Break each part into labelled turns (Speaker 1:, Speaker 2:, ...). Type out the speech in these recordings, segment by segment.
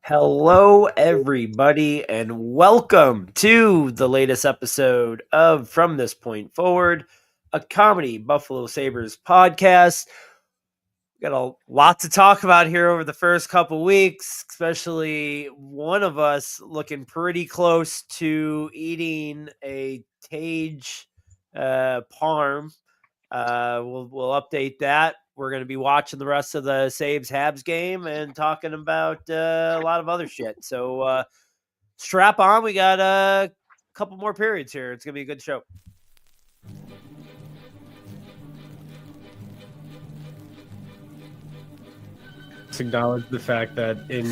Speaker 1: Hello, everybody, and welcome to the latest episode of From This Point Forward, a comedy Buffalo Sabres podcast. We got a lot to talk about here over the first couple weeks, especially one of us looking pretty close to eating a Tage Parm. We'll update that. We're going to be watching the rest of the Sabres Habs game and talking about a lot of other shit. So strap on. We got a couple more periods here. It's going to be a good show.
Speaker 2: Let's acknowledge the fact that in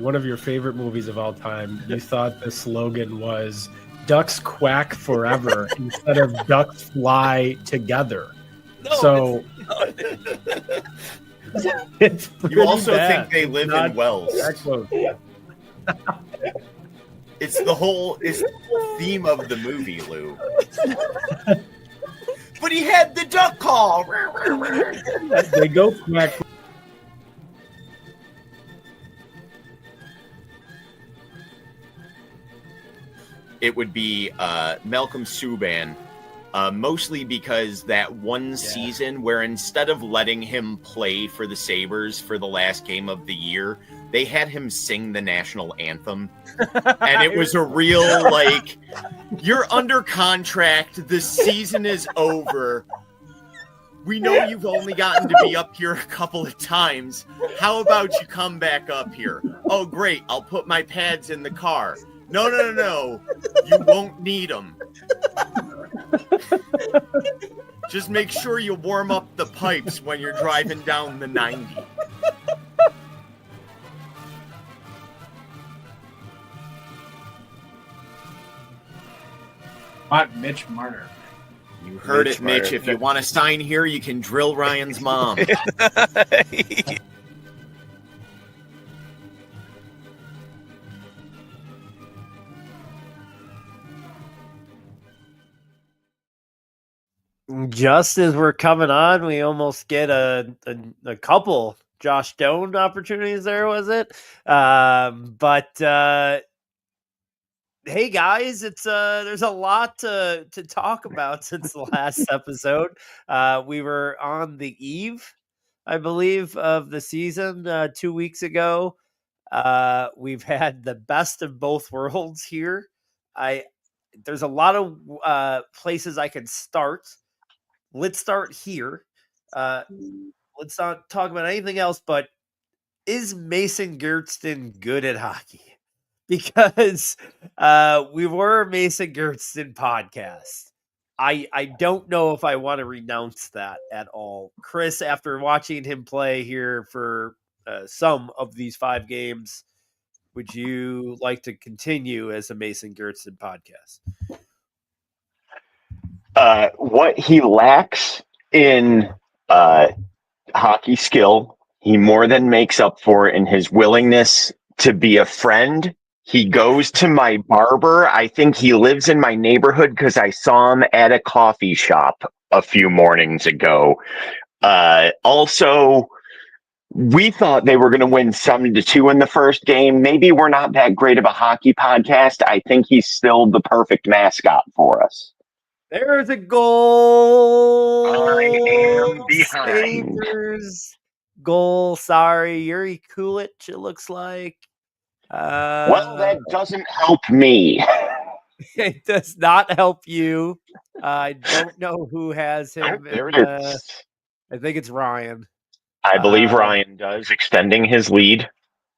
Speaker 2: one of your favorite movies of all time, you thought the slogan was "Ducks quack forever" instead of "Ducks fly together."
Speaker 3: No,
Speaker 2: it's
Speaker 3: you also
Speaker 2: bad.
Speaker 3: think they live in wells. It's the whole theme of the movie, Lou. But he had the duck call.
Speaker 2: They go quack.
Speaker 3: It would be Malcolm Subban, mostly because that one season where instead of letting him play for the Sabres for the last game of the year, they had him sing the national anthem. And it was a real, like, you're under contract, the season is over. We know you've only gotten to be up here a couple of times. How about you come back up here? Oh, great, I'll put my pads in the car. No. You won't need them. Just make sure you warm up the pipes when you're driving down the 90.
Speaker 4: What, Mitch Marner?
Speaker 3: You heard it, Mitch. If you want to sign here, you can drill Ryan's mom.
Speaker 1: Just as we're coming on, we almost get a couple Josh Doan opportunities there, was it? But hey guys, it's there's a lot to talk about since the last episode. We were on the eve, I believe, of the season 2 weeks ago. We've had the best of both worlds here. There's a lot of places I can start. Let's start here. Let's not talk about anything else, but is Mason Gertston good at hockey? Because we were a Mason Gertston podcast. I don't know if I want to renounce that at all. Chris, after watching him play here for some of these 5 games, would you like to continue as a Mason Gertston podcast?
Speaker 5: What he lacks in hockey skill, he more than makes up for in his willingness to be a friend. He goes to my barber. I think he lives in my neighborhood because I saw him at a coffee shop a few mornings ago. Also, we thought they were going to win 7-2 in the first game. Maybe we're not that great of a hockey podcast. I think he's still the perfect mascot for us.
Speaker 1: There's a goal.
Speaker 5: I am behind.
Speaker 1: Sabres goal. Sorry, Yuri Kulich, it looks like.
Speaker 5: Well, that doesn't help me.
Speaker 1: It does not help you. I don't know who has him.
Speaker 5: There it is.
Speaker 1: I think it's Ryan.
Speaker 5: I believe Ryan does, extending his lead.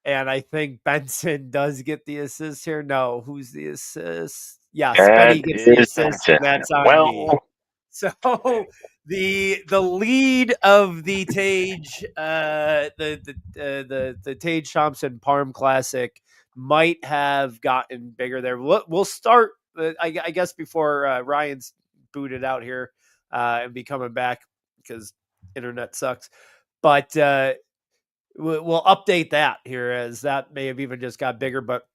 Speaker 1: And I think Benson does get the assist here. No, who's the assist? Yes, Benny gets the assist. That's on me. So the lead of the Tage, the Tage Thompson Parm Classic might have gotten bigger there. We'll start, I guess, before Ryan's booted out here and be coming back because internet sucks. But we'll update that here, as that may have even just got bigger. But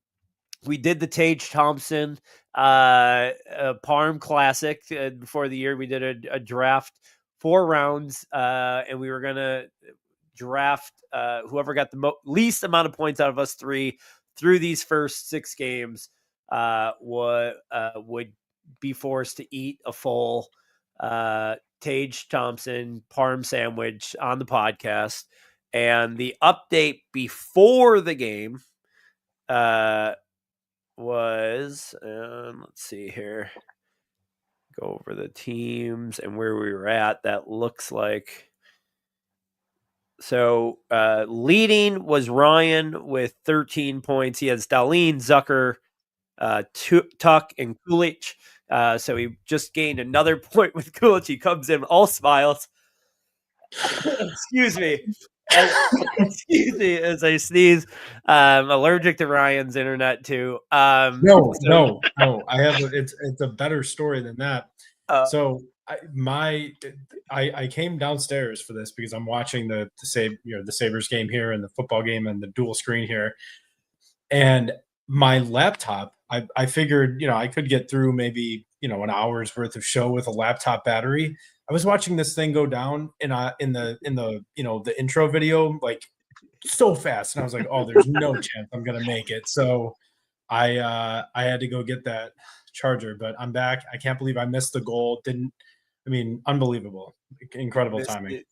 Speaker 1: we did the Tage Thompson Parm Classic before the year. We did a draft, 4 rounds, and we were going to draft whoever got the least amount of points out of us three through these first 6 games would be forced to eat a full Tage Thompson Parm sandwich on the podcast. And the update before the game was, let's see here, go over the teams and where we were at. That looks like, so leading was Ryan with 13 points. He has Dahlin, Zucker, Tuck, and Kulich. So he just gained another point with Kulich. He comes in all smiles. Excuse me. Excuse me as I sneeze. I'm allergic to Ryan's internet too.
Speaker 2: No. I have it's a better story than that. So I came downstairs for this because I'm watching the Sabres game here and the football game and the dual screen here, and my laptop. I figured I could get through maybe an hour's worth of show with a laptop battery. I was watching this thing go down in the intro video like so fast, and I was like, oh, there's no chance I'm gonna make it. So I had to go get that charger, but I'm back. I can't believe I missed the goal. Unbelievable, incredible timing.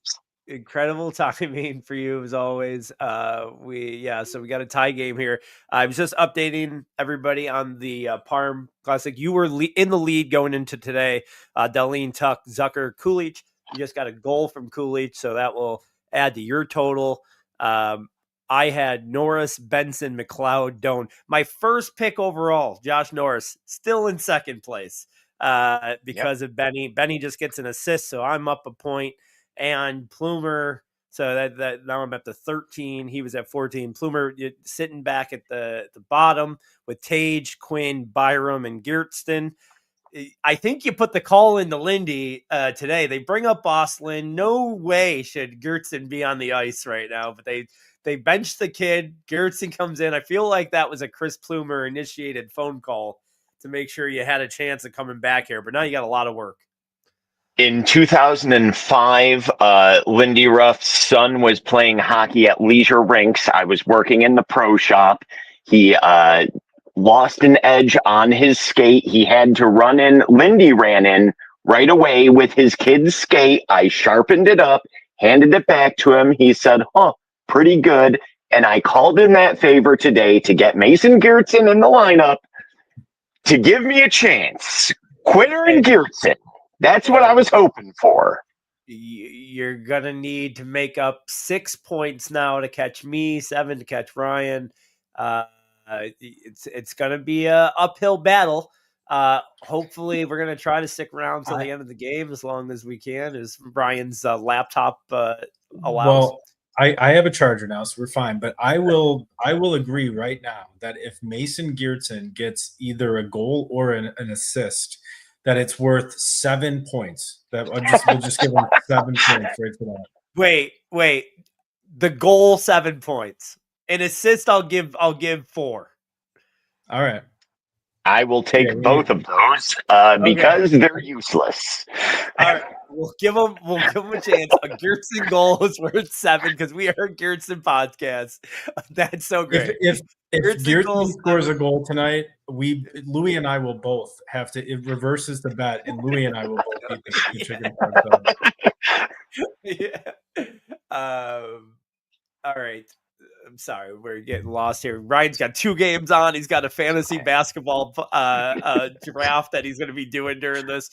Speaker 1: Incredible timing for you as always. So we got a tie game here. I was just updating everybody on the Parm Classic. You were in the lead going into today. Dahlin, Tuck, Zucker, Kulich. You just got a goal from Kulich, so that will add to your total. I had Norris, Benson, McLeod, Doan. My first pick overall, Josh Norris, still in second place because of Benny. Benny just gets an assist, so I'm up a point. And Plumer, so that now I'm up to 13. He was at 14. Plumer sitting back at the bottom with Tage, Quinn, Byram, and Geertsen. I think you put the call into Lindy today. They bring up Boslin. No way should Geertsen be on the ice right now, but they benched the kid. Geertsen comes in. I feel like that was a Chris Plumer initiated phone call to make sure you had a chance of coming back here. But now you got a lot of work.
Speaker 5: In 2005, Lindy Ruff's son was playing hockey at leisure rinks. I was working in the pro shop. He lost an edge on his skate. He had to run in. Lindy ran in right away with his kid's skate. I sharpened it up, handed it back to him. He said, pretty good. And I called in that favor today to get Mason Geertsen in the lineup to give me a chance. Quinner and Geertsen. That's what I was hoping for.
Speaker 1: You're going to need to make up 6 points now to catch me, 7 to catch Ryan. It's going to be a uphill battle. Hopefully, we're going to try to stick around till the end of the game as long as we can, as Ryan's laptop allows.
Speaker 2: Well, I have a charger now, so we're fine. But I will agree right now that if Mason Geertsen gets either a goal or an assist, that it's worth 7 points. That we'll just give him 7 points right for that.
Speaker 1: Wait. The goal 7 points. An assist I'll give 4.
Speaker 2: All right.
Speaker 5: I will take both of those because they're useless.
Speaker 1: All right. We'll give him a chance. A Geertsen goal is worth 7 because we are a Geertsen podcast. That's so great.
Speaker 2: If Geertsen scores a goal tonight, Louis and I will both have to. It reverses the bet, and Louis and I will both eat the chicken
Speaker 1: Yeah. All right. I'm sorry, we're getting lost here. Ryan's got 2 games on. He's got a fantasy basketball draft that he's going to be doing during this.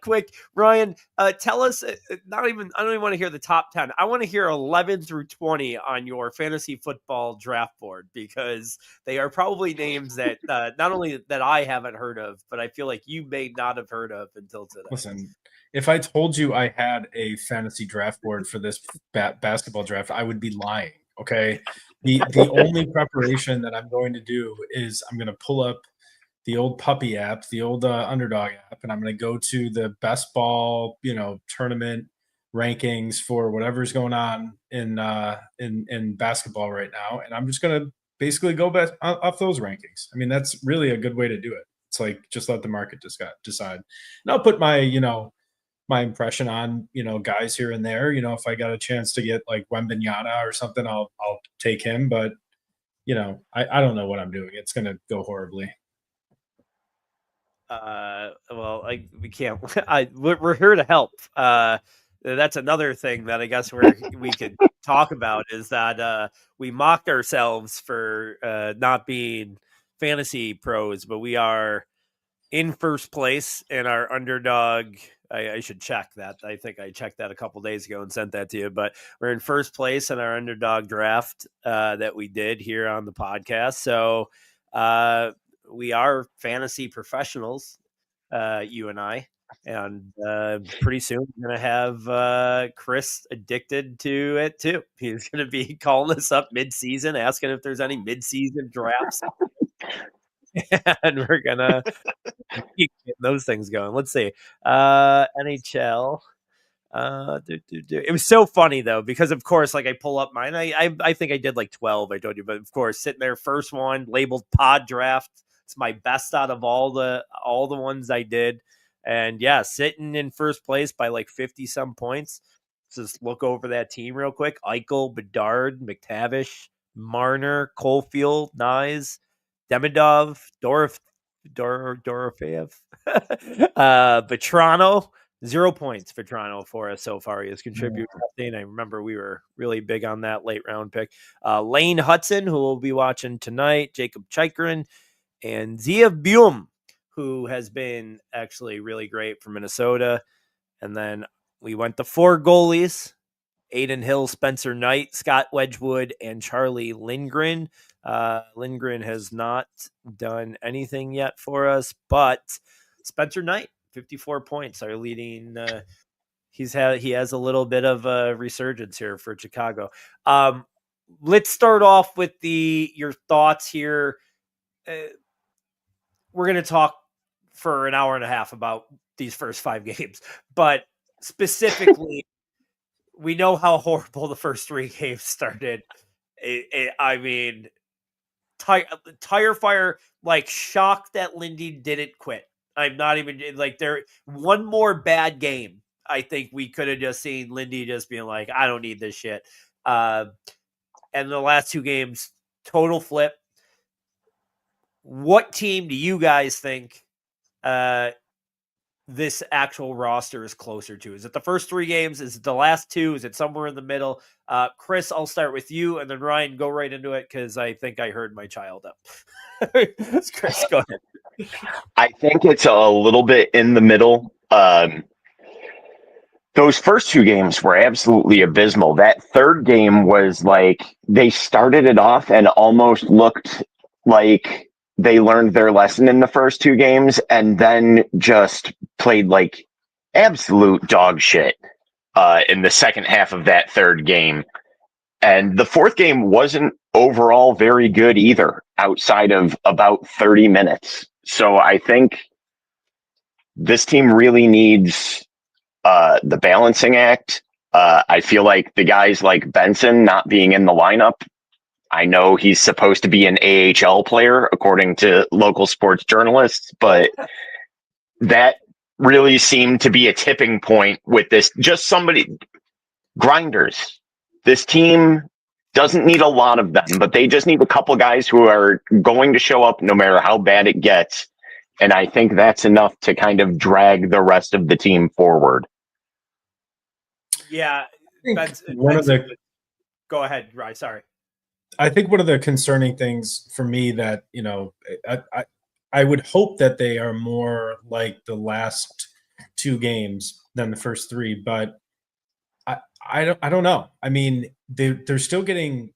Speaker 1: Quick, Ryan, tell us. I don't even want to hear the top 10. I want to hear 11 through 20 on your fantasy football draft board because they are probably names that not only that I haven't heard of, but I feel like you may not have heard of until today.
Speaker 2: Listen, if I told you I had a fantasy draft board for this basketball draft, I would be lying. Okay. The only preparation that I'm going to do is I'm going to pull up the old puppy app, the old underdog app, and I'm going to go to the best ball, tournament rankings for whatever's going on in basketball right now. And I'm just going to basically go off those rankings. I mean, that's really a good way to do it. It's like, just let the market decide. And I'll put my, my impression on, guys here and there. If I got a chance to get like Wembanyama or something, I'll take him. But I don't know what I'm doing. It's gonna go horribly.
Speaker 1: Well, we can't. We're here to help. That's another thing that I guess we could talk about is that we mocked ourselves for not being fantasy pros, but we are in first place in our underdog. I should check that. I think I checked that a couple days ago and sent that to you. But we're in first place in our underdog draft that we did here on the podcast. So we are fantasy professionals, you and I. And pretty soon we're going to have Chris addicted to it too. He's going to be calling us up mid-season, asking if there's any mid-season drafts. And we're going to keep those things going. Let's see. NHL. It was so funny though, because of course, like I pull up mine. I think I did like 12, I told you, but of course, sitting there, first one labeled pod draft. It's my best out of all the ones I did. And yeah, sitting in first place by like 50 some points. Just look over that team real quick. Eichel, Bedard, McTavish, Marner, Caulfield, Nyes, Demidov, Dorofeev, Vetrano. 0 points for Toronto for us so far. He has contributed nothing. I remember we were really big on that late round pick. Lane Hudson, who we'll be watching tonight, Jacob Chikrin, and Zia Buum, who has been actually really great for Minnesota. And then we went to 4 goalies: Aiden Hill, Spencer Knight, Scott Wedgwood, and Charlie Lindgren. Lindgren has not done anything yet for us, but Spencer Knight, 54 points, are leading. He has a little bit of a resurgence here for Chicago. Let's start off with your thoughts here. We're going to talk for an hour and a half about these first 5 games, but specifically, we know how horrible the first 3 games started. I mean, tire fire, like shocked that Lindy didn't quit. I'm not even like there. One more bad game, I think we could have just seen Lindy just being like, I don't need this shit. And the last 2 games, total flip. What team do you guys think this actual roster is closer to? Is it the first 3 games? Is it the last 2? Is it somewhere in the middle? Chris, I'll start with you, and then Ryan, go right into it because I think I heard my child up. Chris, go ahead.
Speaker 5: I think it's a little bit in the middle. Those first 2 games were absolutely abysmal. That third game was like they started it off and almost looked like they learned their lesson in the first 2 games and then just played like absolute dog shit in the second half of that third game. And the fourth game wasn't overall very good either, outside of about 30 minutes. So I think this team really needs the balancing act. I feel like the guys like Benson not being in the lineup, I know he's supposed to be an AHL player, according to local sports journalists, but that really seemed to be a tipping point with this. Just grinders. This team doesn't need a lot of them, but they just need a couple guys who are going to show up no matter how bad it gets. And I think that's enough to kind of drag the rest of the team forward.
Speaker 1: Yeah. Go ahead, Ryan. Sorry.
Speaker 2: I think one of the concerning things for me that, I would hope that they are more like the last 2 games than the first 3, but I don't know. I mean, they're still getting,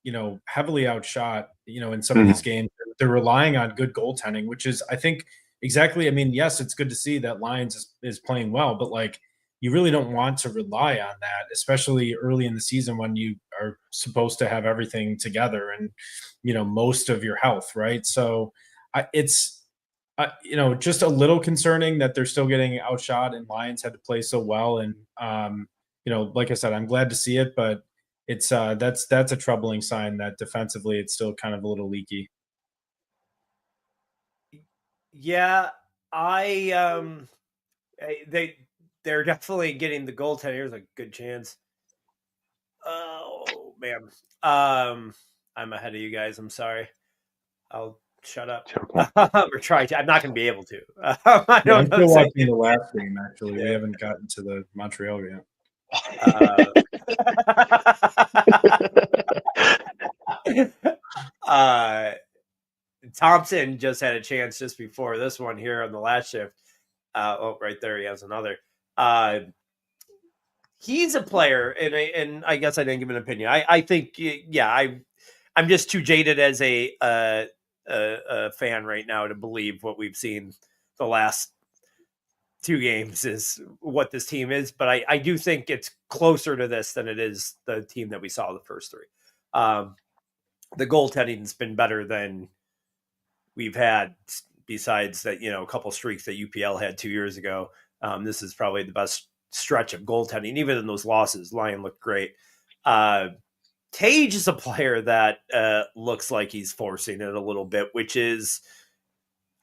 Speaker 2: heavily outshot, in some of these games. They're relying on good goaltending, which is, I think, exactly. I mean, yes, it's good to see that Lions is playing well, but like, you really don't want to rely on that, especially early in the season when you are supposed to have everything together and, most of your health, right? So it's, just a little concerning that they're still getting outshot and Lions had to play so well. And, like I said, I'm glad to see it, but it's that's a troubling sign that defensively it's still kind of a little leaky.
Speaker 1: Yeah, they they're definitely getting the goaltender. Here's a good chance. Oh man, I'm ahead of you guys. I'm sorry. I'll shut up or try to. I'm not going to be able to. I don't
Speaker 4: I'm
Speaker 1: know.
Speaker 4: still watching the last game. Actually, we haven't gotten to the Montreal yet.
Speaker 1: Thompson just had a chance just before this one here on the last shift. Right there, he has another. He's a player, and I guess I didn't give an opinion. I think, I'm just too jaded as a fan right now to believe what we've seen the last 2 games is what this team is. But I do think it's closer to this than it is the team that we saw the first 3. The goaltending's been better than we've had, besides that, a couple streaks that UPL had 2 years ago. This is probably the best stretch of goaltending. Even in those losses, Lyon looked great. Tage is a player that looks like he's forcing it a little bit, which is,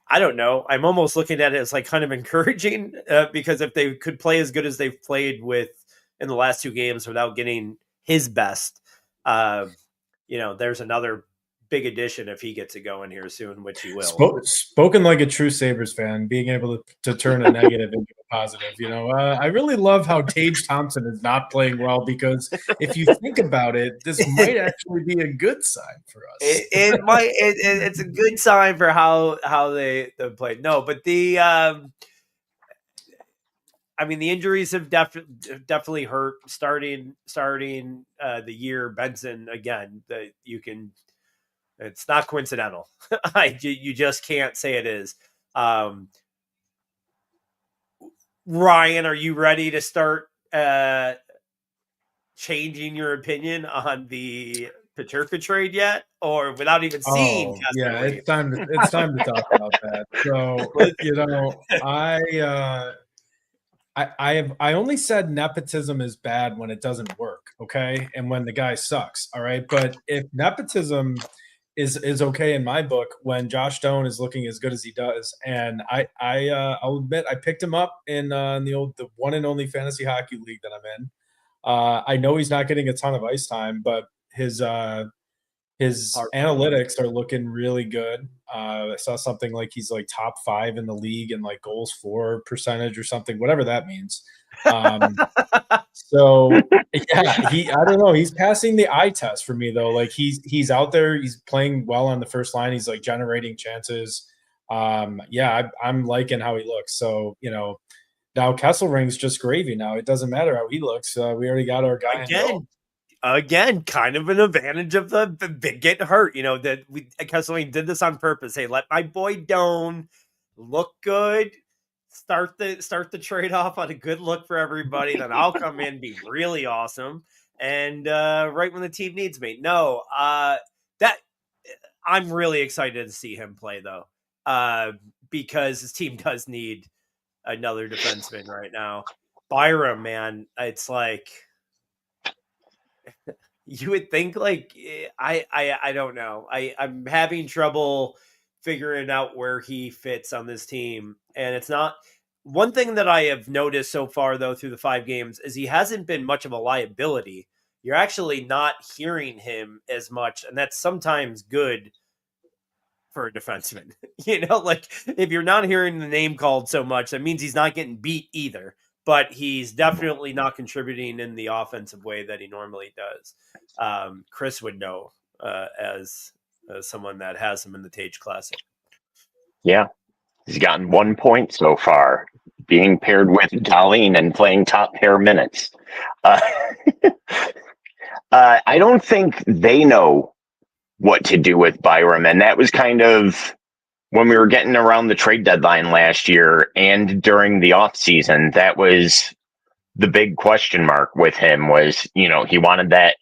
Speaker 1: I don't know. I'm almost looking at it as like kind of encouraging because if they could play as good as they've played with in the last 2 games without getting his best, there's another big addition if he gets it going here soon, which he will.
Speaker 4: Spoken like a true Sabres fan, being able to turn a negative into a positive. I really love how Tage Thompson is not playing well, because if you think about it, this might actually be a good sign for us.
Speaker 1: It might. It's a good sign for how they played. No, but the injuries have definitely hurt. Starting the year, Benson again. It's not coincidental. You just can't say it is. Ryan, are you ready to start changing your opinion on the Peterka trade yet, or without even seeing?
Speaker 4: Yeah, it's time to talk about that. So I only said nepotism is bad when it doesn't work, okay, and when the guy sucks, all right. But if nepotism is okay in my book when Josh Stone is looking as good as he does, and I'll admit I picked him up in the one and only fantasy hockey league that I'm in. I know he's not getting a ton of ice time, but his analytics are looking really good. I saw something like he's like top 5 in the league in like goals for percentage or something, whatever that means. So yeah, I don't know. He's passing the eye test for me though. Like he's out there, he's playing well on the first line. He's like generating chances. I'm liking how he looks. So, now Kesselring's just gravy now. It doesn't matter how he looks. We already got our guy.
Speaker 1: Again, kind of an advantage of the big getting hurt. That Kesselring did this on purpose. Hey, let my boy Doan look good. Start the trade off on a good look for everybody. Then I'll come in, be really awesome, and right when the team needs me. No, that I'm really excited to see him play though, because his team does need another defenseman right now. Byram, man, it's like you would think. Like I don't know. I'm having trouble figuring out where he fits on this team. And it's not one thing that I have noticed so far, though, through the 5 games is he hasn't been much of a liability. You're actually not hearing him as much. And that's sometimes good for a defenseman. Like if you're not hearing the name called so much, that means he's not getting beat either. But he's definitely not contributing in the offensive way that he normally does. Chris would know as someone that has him in the Tage Classic.
Speaker 5: Yeah, he's gotten 1 point so far, being paired with Darlene and playing top pair minutes. I don't think they know what to do with Byram, and that was kind of when we were getting around the trade deadline last year and during the offseason. That was the big question mark with him was, he wanted that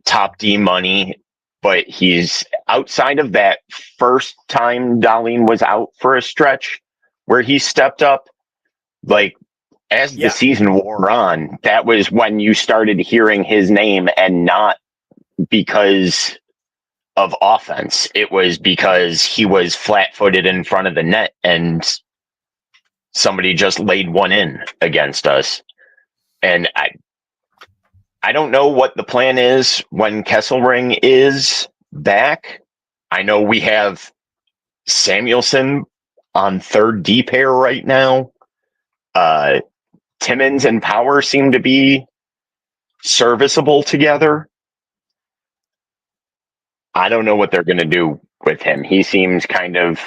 Speaker 5: top D money, but he's outside of that first time Darlene was out for a stretch where he stepped up. Like as the season wore on, that was when you started hearing his name, and not because of offense. It was because he was flat-footed in front of the net, and somebody just laid one in against us. And I don't know what the plan is when Kesselring is back. I know we have Samuelson on third D pair right now. Timmins and Power seem to be serviceable together. I don't know what they're going to do with him. He seems kind of.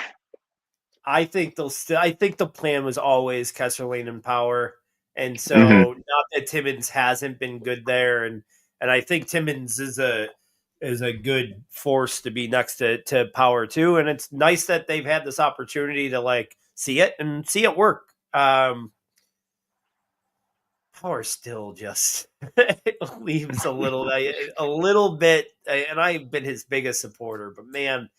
Speaker 1: I think the plan was always Kesselring and Power, and so not that Timmins hasn't been good there, and I think Timmins is a good force to be next to Power too, and it's nice that they've had this opportunity to like see it work. Power still just leaves a little bit, and I've been his biggest supporter, but man,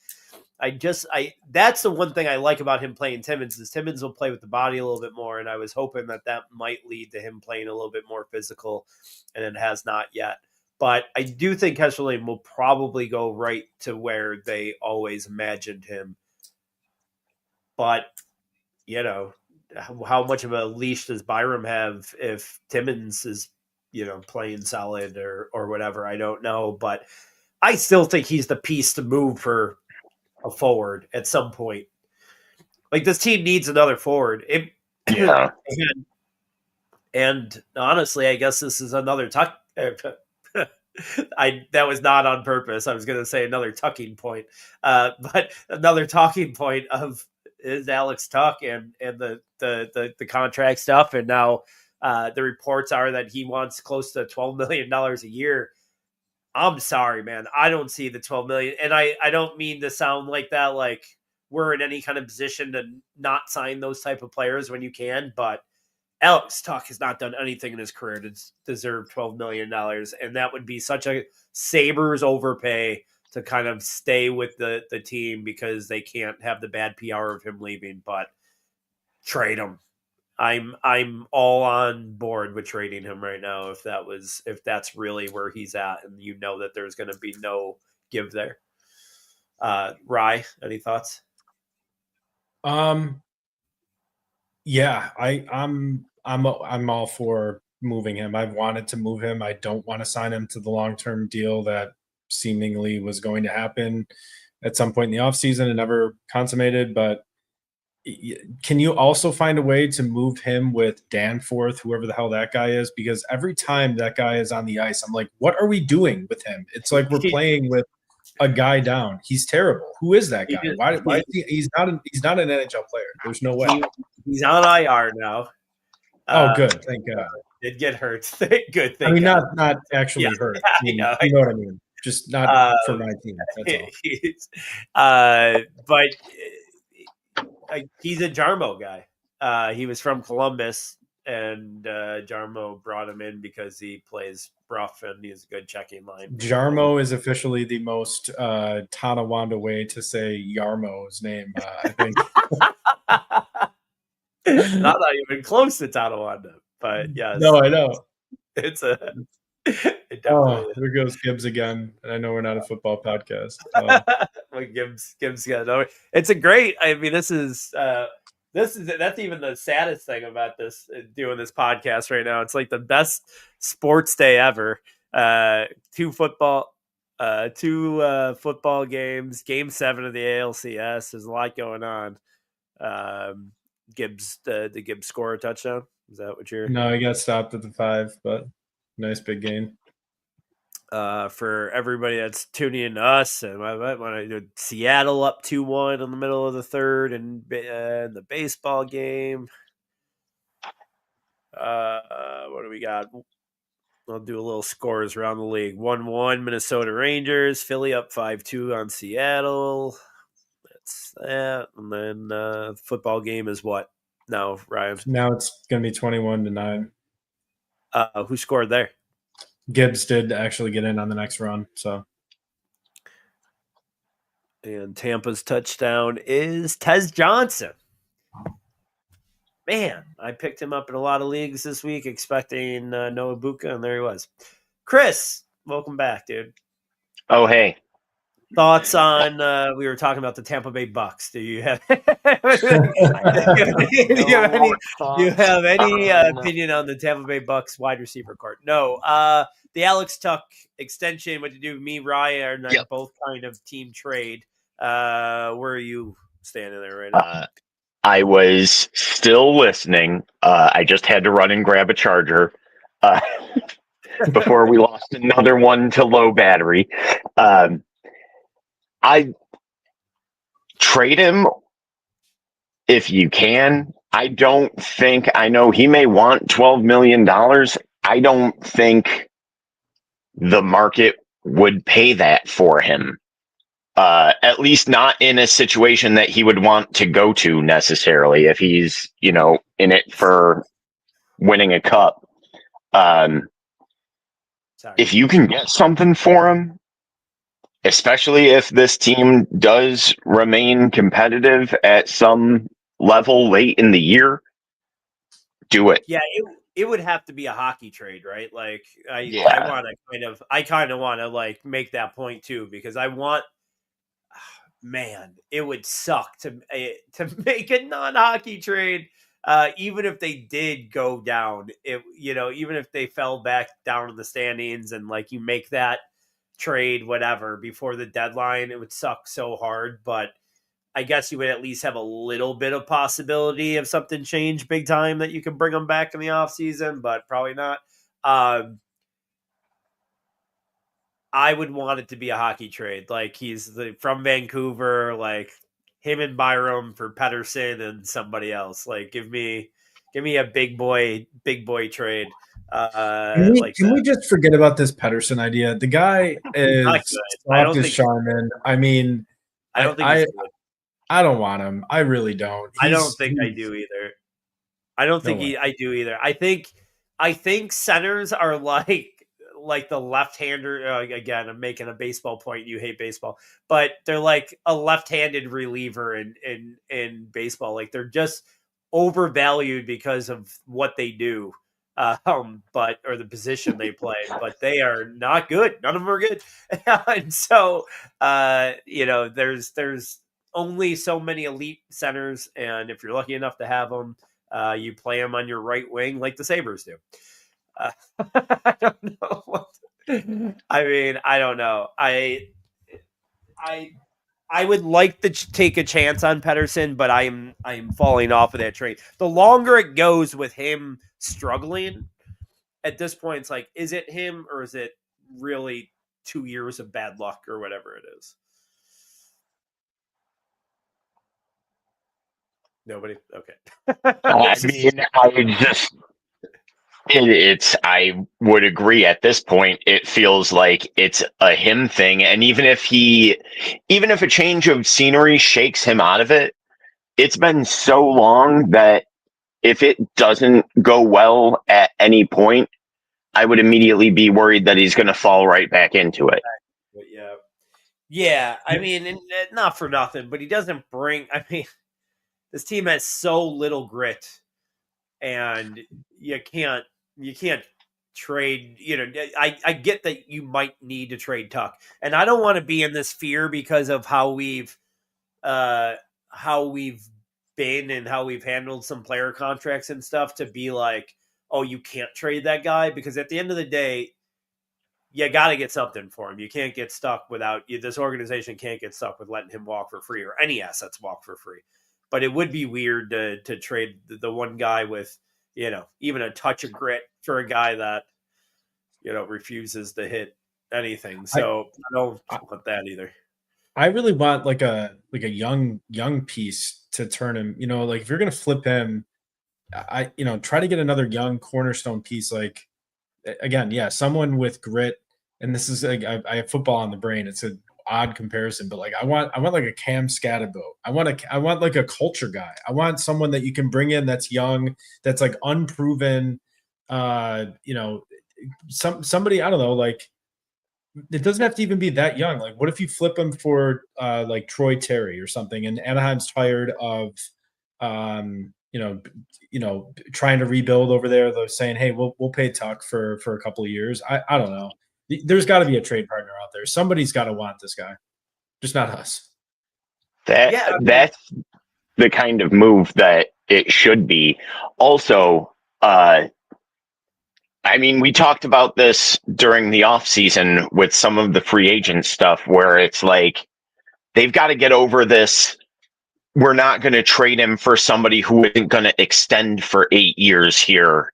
Speaker 1: that's the one thing I like about him playing Timmins is Timmins will play with the body a little bit more, and I was hoping that might lead to him playing a little bit more physical, and it has not yet. But I do think Kesselring will probably go right to where they always imagined him. But how much of a leash does Byram have if Timmins is playing solid or whatever? I don't know, but I still think he's the piece to move for a forward at some point. Like this team needs another forward.
Speaker 5: Yeah.
Speaker 1: And honestly, I guess this is another tuck. That was not on purpose. I was going to say another tucking point, but another talking point of is Alex Tuck and the contract stuff. And now the reports are that he wants close to $12 million a year. I'm sorry, man. I don't see the 12 million. And I don't mean to sound like that, like we're in any kind of position to not sign those type of players when you can, but Alex Tuck has not done anything in his career to deserve $12 million. And that would be such a Sabres overpay to kind of stay with the team because they can't have the bad PR of him leaving, but trade him. I'm all on board with trading him right now if that's really where he's at and that there's going to be no give there. Rye, any thoughts?
Speaker 4: Yeah, I'm all for moving him. I've wanted to move him. I don't want to sign him to the long-term deal that seemingly was going to happen at some point in the offseason and never consummated, but can you also find a way to move him with Danforth, whoever the hell that guy is? Because every time that guy is on the ice, I'm like, what are we doing with him? It's like we're playing with a guy down. He's terrible. Who is that guy? Why he's not an NHL player. There's no way.
Speaker 1: He's on IR now.
Speaker 4: Oh, good. Thank God.
Speaker 1: Did get hurt. Good thing.
Speaker 4: I mean, not actually hurt. You know what I mean. Just not for my team. That's
Speaker 1: all. But he's a Jarmo guy. He was from Columbus, and Jarmo brought him in because he plays rough and he's a good checking line.
Speaker 4: Jarmo is officially the most Tonawanda way to say Yarmo's name, I think.
Speaker 1: Not even close to Tonawanda, but yes.
Speaker 4: No, I know.
Speaker 1: It's a.
Speaker 4: There goes Gibbs again, and I know we're not a football podcast.
Speaker 1: Gibbs got over. It's a great. I mean, that's even the saddest thing about this doing this podcast right now. It's like the best sports day ever. Two football games. Game 7 of the ALCS. There's a lot going on. Gibbs, did Gibbs score a touchdown? Is that what you're?
Speaker 4: No, he got stopped at the 5, but nice big gain.
Speaker 1: For everybody that's tuning in to us, and when I did Seattle up 2-1 in the middle of the third, and the baseball game. What do we got? I'll do a little scores around the league. 1-1 Minnesota Rangers, Philly up 5-2 on Seattle. That's that, and then the football game is what now, Ryan?
Speaker 4: Now it's going to be 21-9.
Speaker 1: Who scored there?
Speaker 4: Gibbs did actually get in on the next run. So,
Speaker 1: and Tampa's touchdown is Tez Johnson. Man, I picked him up in a lot of leagues this week, expecting Noah Buka, and there he was. Chris, welcome back, dude.
Speaker 5: Oh, hey.
Speaker 1: Thoughts on we were talking about the Tampa Bay Bucks. Do you have do you have any opinion on the Tampa Bay Bucks wide receiver court? No. The Alex Tuck extension, what to do, me, Ryan, and I both kind of team trade. Where are you standing there right now?
Speaker 5: I was still listening. I just had to run and grab a charger before we lost another one to low battery. I trade him if you can. I know he may want $12 million. I don't think the market would pay that for him. At least not in a situation that he would want to go to necessarily if he's, in it for winning a cup. If you can get something for him, especially if this team does remain competitive at some level late in the year, do it.
Speaker 1: Yeah, it would have to be a hockey trade, right? Like I kind of want to like make that point too, because I want, man, it would suck to make a non-hockey trade, even if they did go down. Even if they fell back down in the standings and like you make that trade, whatever, before the deadline, it would suck so hard. But I guess you would at least have a little bit of possibility of something change big time that you can bring them back in the offseason, but probably not. I would want it to be a hockey trade. Like he's from Vancouver, like him and Byram for Pettersson and somebody else. Like give me a big boy trade.
Speaker 4: Can we just forget about this Pettersson idea? The guy is soft as Charmin. I mean, I don't think I don't want him. I really don't.
Speaker 1: I don't think I do either. I don't think I do either. I think centers are like the left-hander. Again, I'm making a baseball point. You hate baseball, but they're like a left-handed reliever in baseball. Like they're just overvalued because of what they do, or the position they play. But they are not good. None of them are good, and so there's only so many elite centers, and if you're lucky enough to have them, you play them on your right wing like the Sabres do. I don't know. I mean, I don't know. I would like to take a chance on Pettersson, but I'm falling off of that train. The longer it goes with him struggling, at this point, it's like, is it him or is it really 2 years of bad luck or whatever it is? Nobody? Okay.
Speaker 5: I would agree at this point. It feels like it's a him thing. And even if a change of scenery shakes him out of it, it's been so long that if it doesn't go well at any point, I would immediately be worried that he's going to fall right back into it.
Speaker 1: Yeah. I mean, not for nothing, but he doesn't bring, this team has so little grit, and you can't trade. I get that you might need to trade Tuck, and I don't want to be in this fear because of how we've been and how we've handled some player contracts and stuff, to be like, oh, you can't trade that guy, because at the end of the day, you got to get something for him. You can't get stuck this organization can't get stuck with letting him walk for free, or any assets walk for free. But it would be weird to trade the one guy with, even a touch of grit for a guy that, refuses to hit anything. So I don't want that either.
Speaker 4: I really want like a young piece to turn him, like if you're going to flip him, try to get another young cornerstone piece. Like, again, someone with grit. And this is like, I have football on the brain. It's an odd comparison, but like I want like a Cam Scatterbo. I want like a culture guy. I want someone that you can bring in that's young, that's like unproven. Somebody, I don't know, like it doesn't have to even be that young. Like, what if you flip him for like Troy Terry or something, and Anaheim's tired of trying to rebuild over there. They're saying, hey, we'll pay Tuck for a couple of years. I don't know. There's got to be a trade partner out there. Somebody's got to want this guy. just not us.
Speaker 5: That's the kind of move that it should be. Also, I mean, we talked about this during the off season with some of the free agent stuff where it's like they've got to get over this. We're not going to trade him for somebody who isn't going to extend for 8 years here.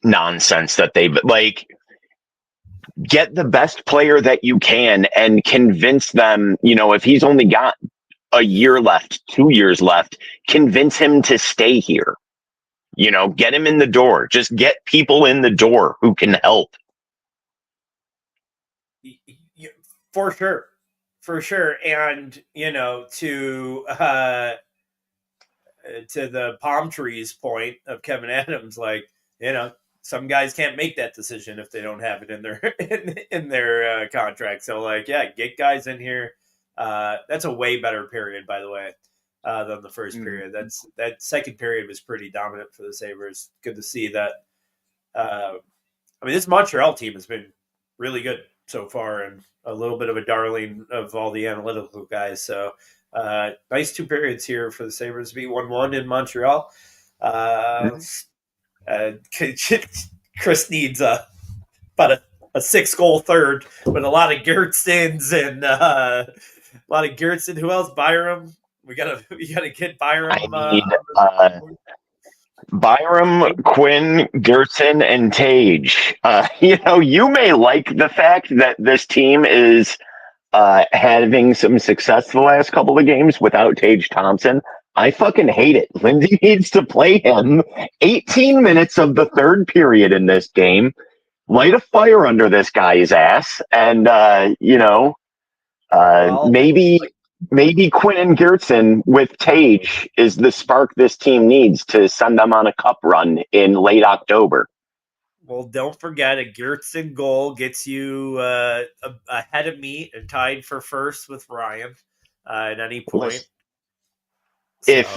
Speaker 5: Nonsense that they've like get the best player that you can and convince them, if he's only got a year left, 2 years left, convince him to stay here. Get him in the door. Just get people in the door who can help.
Speaker 1: For sure. And to the palm trees point of Kevin Adams, like some guys can't make that decision if they don't have it in their in their contract. So like, yeah, get guys in here. That's a way better period, by the way, than the first period. That second period was pretty dominant for the Sabres. Good to see that. This Montreal team has been really good so far, and a little bit of a darling of all the analytical guys. So nice 2 periods here for the Sabres to be 1-1 in Montreal. Chris needs about a 6-goal third with a lot of Gertzens and a lot of Gertzen. Who else? Byram. We gotta get Byram.
Speaker 5: I need Byram, Quinn, Gertzen, and Tage. You may like the fact that this team is having some success the last couple of games without Tage Thompson. I fucking hate it. Lindsay needs to play him 18 minutes of the third period in this game, light a fire under this guy's ass, and maybe Quinn and Gertzen with Tage is the spark this team needs to send them on a cup run in late October.
Speaker 1: Well, don't forget, a Gertzen goal gets you ahead of me and tied for first with Ryan at any point.
Speaker 5: If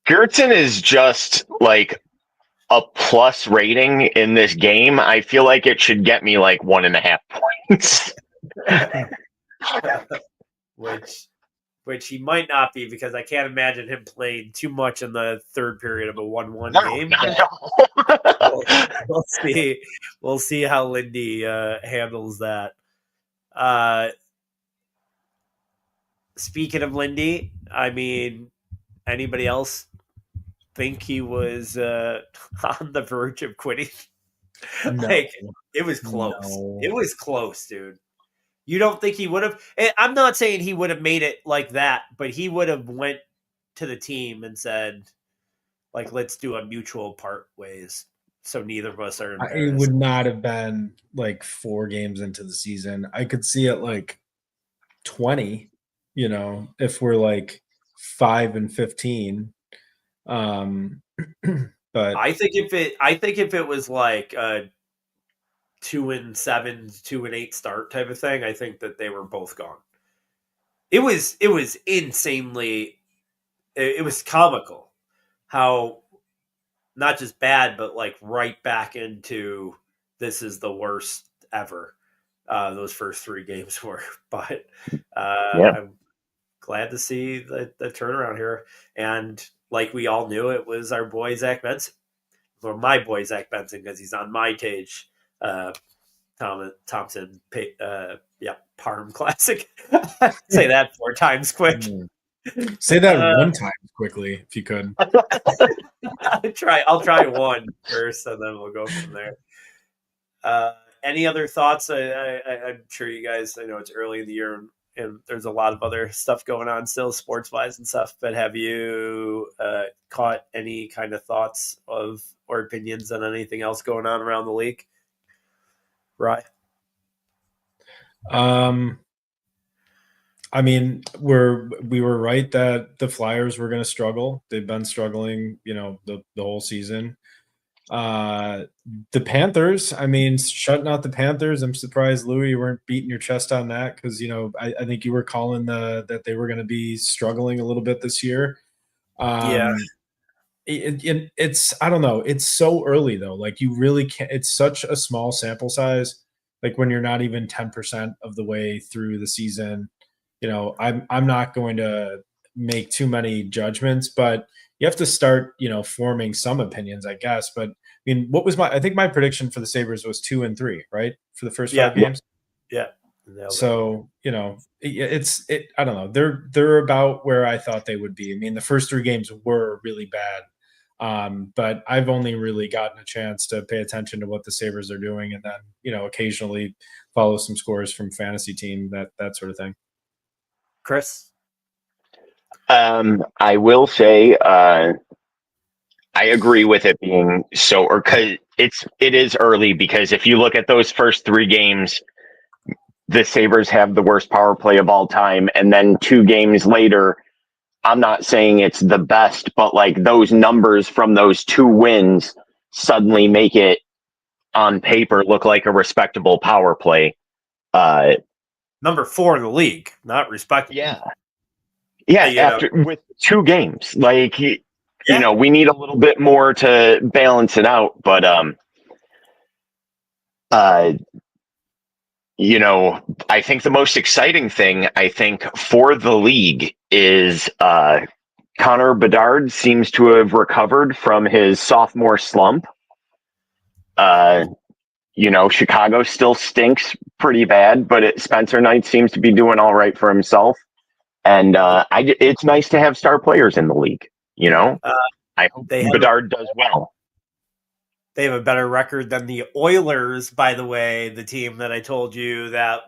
Speaker 5: Gertzen is just like a plus rating in this game, I feel like it should get me like 1.5 points.
Speaker 1: Which he might not be, because I can't imagine him playing too much in the third period of a 1-1 game. We'll see. We'll see how Lindy handles that. Speaking of Lindy, anybody else think he was on the verge of quitting?
Speaker 4: No.
Speaker 1: It was close.
Speaker 4: No.
Speaker 1: It was close, dude. You don't think he would have? I'm not saying he would have made it like that, but he would have went to the team and said, like, let's do a mutual part ways, so neither of us are embarrassed.
Speaker 4: It would not have been like 4 games into the season. I could see it like 20, if we're like 5-15. But
Speaker 1: I think if it was like 2-7, 2-8 start type of thing, I think that they were both gone. It was insanely, it was comical how not just bad, but like right back into this is the worst ever. Those first 3 games were, but I'm glad to see the turnaround here. And like we all knew, it was our boy Zach Benson, or my boy Zach Benson, because he's on my Tage Thompson Parm Classic. Say that 4 times quick.
Speaker 4: Say that 1 time quickly, if you could.
Speaker 1: I'll try 1 first, and then we'll go from there. Any other thoughts? I'm sure you guys, I know it's early in the year and there's a lot of other stuff going on still, sports-wise and stuff, but have you caught any kind of thoughts of or opinions on anything else going on around the league? Right.
Speaker 4: We were right that the Flyers were going to struggle. They've been struggling, the whole season. The Panthers, shutting out the Panthers. I'm surprised, Louis, you weren't beating your chest on that, because I think you were calling that they were going to be struggling a little bit this year. It's I don't know. It's so early though. Like, you really can't. It's such a small sample size. Like, when you're not even 10% of the way through the season, I'm not going to make too many judgments, but you have to start, forming some opinions, I guess. But I mean, I think my prediction for the Sabres was 2-3, right? For the first 5 games.
Speaker 1: Yeah.
Speaker 4: So, I don't know. They're about where I thought they would be. I mean, the first 3 games were really bad. But I've only really gotten a chance to pay attention to what the Sabres are doing, and then, occasionally follow some scores from fantasy team, that sort of thing.
Speaker 1: Chris?
Speaker 5: I will say, I agree with it being so, or because it is early, because if you look at those first 3 games, the Sabres have the worst power play of all time. And then 2 games later, I'm not saying it's the best, but like those numbers from those 2 wins suddenly make it on paper look like a respectable power play.
Speaker 1: Number 4 in the league, not respectable.
Speaker 5: Yeah. With 2 games, like, we need a little bit more to balance it out, but, I think the most exciting thing, for the league is Connor Bedard seems to have recovered from his sophomore slump. Chicago still stinks pretty bad, but Spencer Knight seems to be doing all right for himself. And it's nice to have star players in the league, I hope Bedard does well.
Speaker 1: They have a better record than the Oilers, by the way, the team that I told you that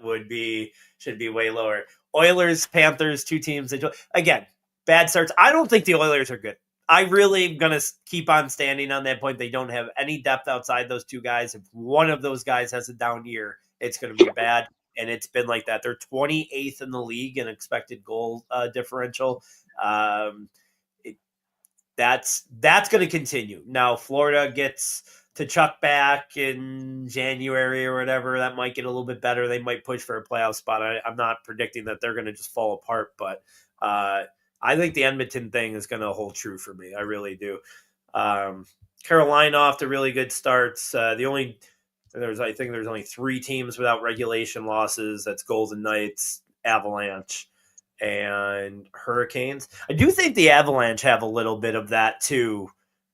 Speaker 1: should be way lower. Oilers, Panthers, 2 teams. Again, bad starts. I don't think the Oilers are good. I really am going to keep on standing on that point. They don't have any depth outside those 2 guys. If one of those guys has a down year, it's going to be bad. And it's been like that. They're 28th in the league in expected goal differential. That's going to continue. Now, Florida gets to Chuck back in January or whatever. That might get a little bit better. They might push for a playoff spot. I'm not predicting that they're going to just fall apart, but I think the Edmonton thing is going to hold true for me. I really do. Carolina off to really good starts. I think there's only 3 teams without regulation losses. That's Golden Knights, Avalanche, and Hurricanes. I do think the Avalanche have a little bit of that too,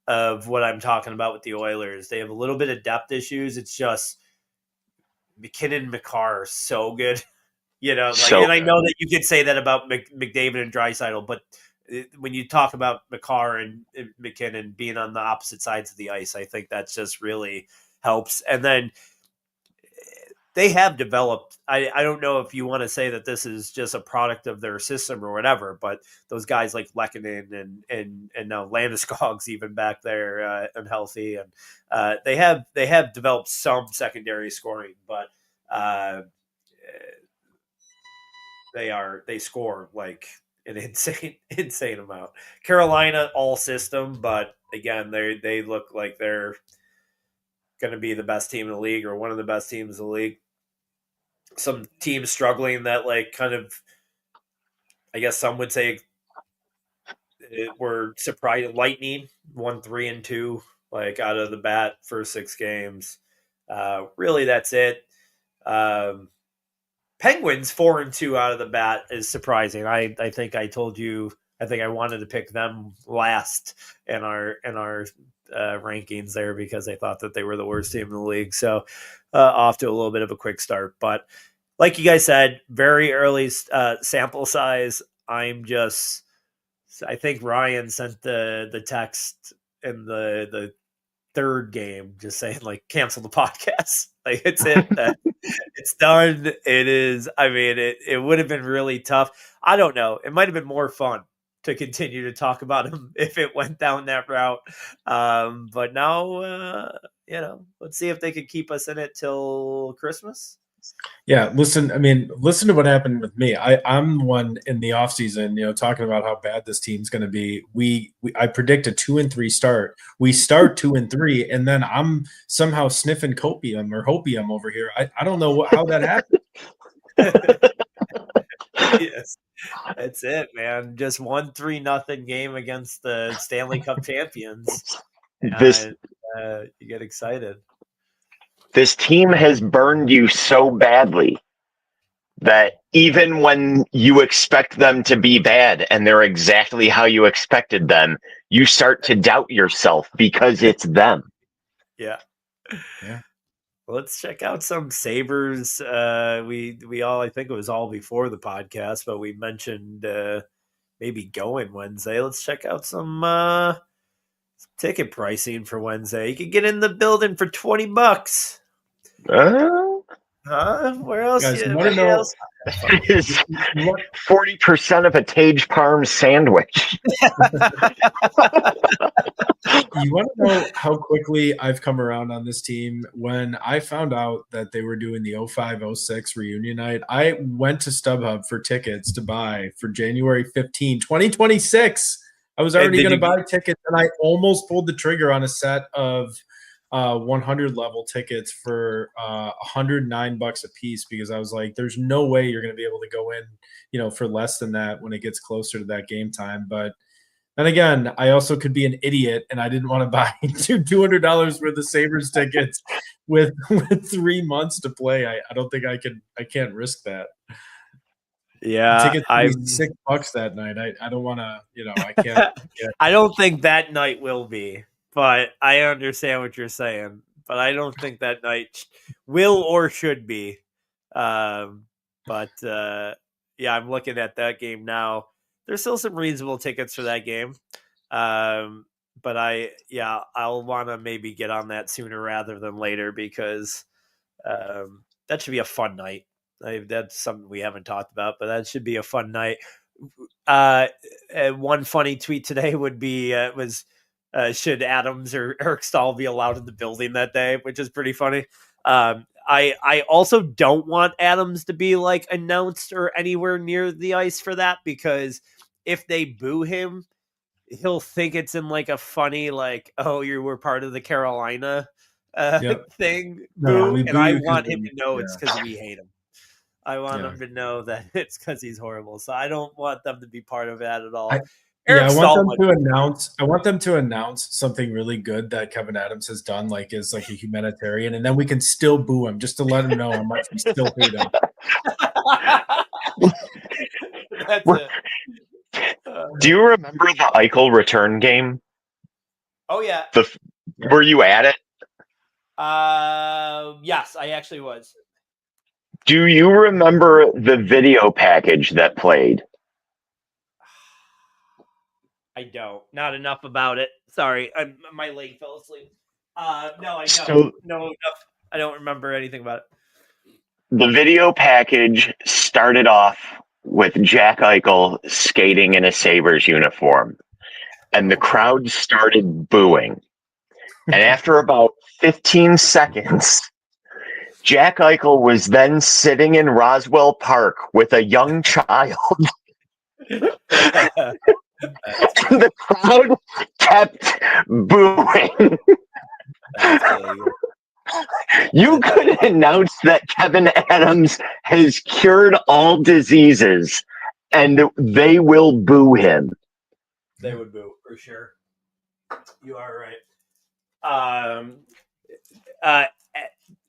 Speaker 1: of what I'm talking about with the Oilers. They have a little bit of depth issues. It's just McKinnon and McCarr are so good. And I know that you could say that about McDavid and Draisaitl, but when you talk about McCarr and McKinnon being on the opposite sides of the ice, I think that just really helps. And then they have developed. I don't know if you want to say that this is just a product of their system or whatever, but those guys like Lehkonen and now Landeskog's even back there unhealthy, and they have developed some secondary scoring, but they score like an insane amount. Carolina all system, but again they look like they're going to be the best team in the league or one of the best teams in the league. Some teams struggling that kind of, I guess some would say were surprised. Lightning 1-3-2 out of the bat for 6 games. Really, that's it. Penguins 4-2 out of the bat is surprising. I think I told you. I think I wanted to pick them last in our rankings there because I thought that they were the worst team in the league. So off to a little bit of a quick start, but like you guys said, very early sample size. I think Ryan sent the text in the 3rd game just saying cancel the podcast. It's it. It's done. It is. I mean, it would have been really tough. I don't know. It might have been more fun to continue to talk about him if it went down that route. But now, let's see if they could keep us in it till Christmas.
Speaker 4: Yeah, listen to what happened with me. I'm one in the offseason, talking about how bad this team's going to be. I predict a 2-3 start. We start 2-3, and then I'm somehow sniffing copium or hopium over here. I don't know how that happened.
Speaker 1: Yes, that's it, man. Just 1-3-0 game against the Stanley Cup champions. You get excited.
Speaker 5: This team has burned you so badly that even when you expect them to be bad and they're exactly how you expected them, you start to doubt yourself because it's them.
Speaker 1: Yeah.
Speaker 4: Yeah.
Speaker 1: Let's check out some Sabres. We all, I think it was all before the podcast, but we mentioned maybe going Wednesday. Let's check out some ticket pricing for Wednesday. You can get in the building for $20. Where else?
Speaker 4: Guys, you want to know?
Speaker 5: Is 40% of a Tage Parm sandwich.
Speaker 4: You want to know how quickly I've come around on this team? When I found out that they were doing the 05-06 reunion night, I went to StubHub for tickets to buy for January 15, 2026. I was already going to buy tickets, and I almost pulled the trigger on a set of 100 level tickets for $109 a piece, because I was like, there's no way you're going to be able to go in, for less than that when it gets closer to that game time. But then again, I also could be an idiot, and I didn't want to buy $200 worth of Sabres tickets with 3 months to play. I don't think I can't risk that.
Speaker 1: Yeah,
Speaker 4: tickets $6 that night. I don't want to, I can't.
Speaker 1: I don't think that night will be, but I understand what you're saying. But I don't think that night will or should be. Yeah, I'm looking at that game now. There's still some reasonable tickets for that game. But I'll want to maybe get on that sooner rather than later, because that should be a fun night. That's something we haven't talked about, but that should be a fun night. One funny tweet today would be should Adams or Eric Stahl be allowed in the building that day, which is pretty funny. I also don't want Adams to be like announced or anywhere near the ice for that, because if they boo him, he'll think it's in like a funny, like, oh, you were part of the Carolina thing.
Speaker 4: No,
Speaker 1: boo. And I want him to know it's because we hate him. I want him to know that it's because he's horrible. So I don't want them to be part of that at all.
Speaker 4: I want them to announce something really good that Kevin Adams has done, like as like a humanitarian, and then we can still boo him just to let him know how much we still hate him.
Speaker 1: That's it.
Speaker 5: Do you remember the Eichel return game?
Speaker 1: Oh yeah.
Speaker 5: Were you at it?
Speaker 1: Yes, I actually was.
Speaker 5: Do you remember the video package that played?
Speaker 1: I don't. Not enough about it. Sorry, my leg fell asleep. No, I don't. No, enough. I don't remember anything about it.
Speaker 5: The video package started off with Jack Eichel skating in a Sabres uniform, and the crowd started booing. And after about 15 seconds, Jack Eichel was then sitting in Roswell Park with a young child. The crowd kept booing. You could announce that Kevin Adams has cured all diseases, and they will boo him.
Speaker 1: They would boo, for sure. You are right.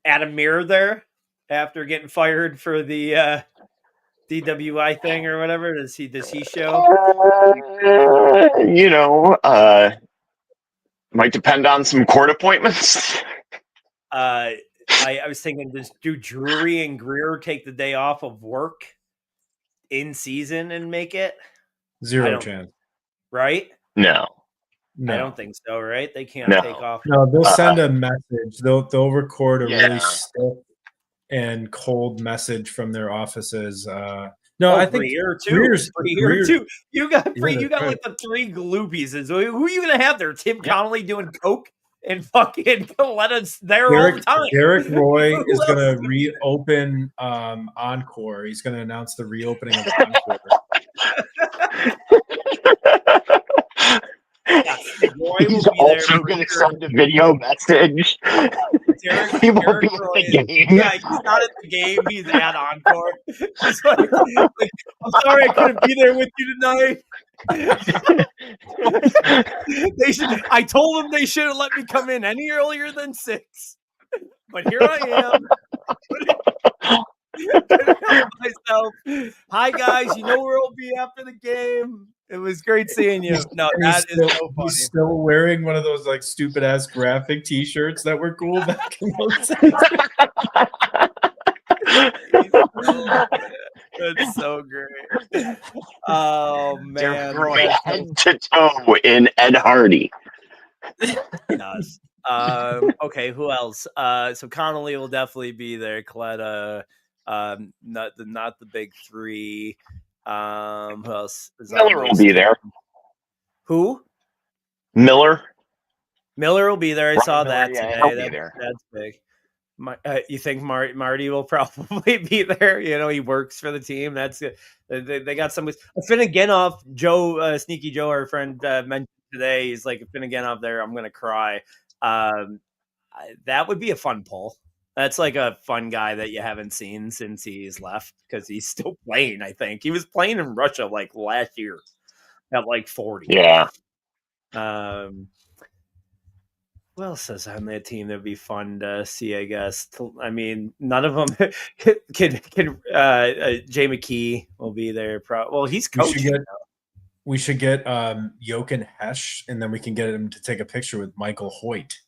Speaker 1: Adam Mirror there, after getting fired for the DWI thing or whatever, does he show?
Speaker 5: Might depend on some court appointments.
Speaker 1: I was thinking, do Drury and Greer take the day off of work in season and make it?
Speaker 4: Zero chance.
Speaker 1: Right?
Speaker 5: No.
Speaker 1: I don't think so, right? They can't take off.
Speaker 4: No, they'll send a message. They'll record a really stiff and cold message from their offices. I think
Speaker 1: Greer too. You got like the three gloopies. Who are you gonna have there? Tim Connolly doing coke and fucking let us there all the time.
Speaker 4: Derek Roy is gonna reopen Encore. He's gonna announce the reopening of Encore.
Speaker 1: Yes,
Speaker 5: He's also going to send a video message. He won't be at the game.
Speaker 1: Yeah, he's not at the game. He's at Encore. He's like, I'm sorry I couldn't be there with you tonight. I told them they should have let me come in any earlier than 6. But here I am. Couldn't help myself. Hi guys, you know where I'll be after the game. It was great seeing you. No,
Speaker 4: And
Speaker 1: that is so funny.
Speaker 4: He's still wearing one of those like stupid ass graphic T-shirts that were cool back in those days.
Speaker 1: That's so great. Oh
Speaker 5: Derek
Speaker 1: man,
Speaker 5: Roy
Speaker 1: that's so
Speaker 5: head to toe in Ed Hardy.
Speaker 1: yes. Okay, who else? So Connolly will definitely be there. Coletta, not the big three. Who else is on
Speaker 5: Miller will
Speaker 1: those
Speaker 5: be
Speaker 1: teams?
Speaker 5: there.
Speaker 1: Who?
Speaker 5: Miller.
Speaker 1: Miller will be there. I
Speaker 5: Ryan
Speaker 1: saw
Speaker 5: Miller,
Speaker 1: that
Speaker 5: yeah,
Speaker 1: today.
Speaker 5: he'll be there.
Speaker 1: That's big. You think Marty will probably be there? You know, he works for the team. That's good. They got some. Finneganoff, Joe, Sneaky Joe, our friend, mentioned today. He's like, Finneganoff there, I'm gonna cry. That would be a fun pull. That's like a fun guy that you haven't seen since he's left because he's still playing. I think he was playing in Russia like last year at like 40.
Speaker 5: Yeah.
Speaker 1: Who else is on that team that'd be fun to see? I guess. I mean, none of them can. Jay McKee will be there. Well, he's coaching.
Speaker 4: We should get Jochen Hesch, and then we can get him to take a picture with Michael Hoyt.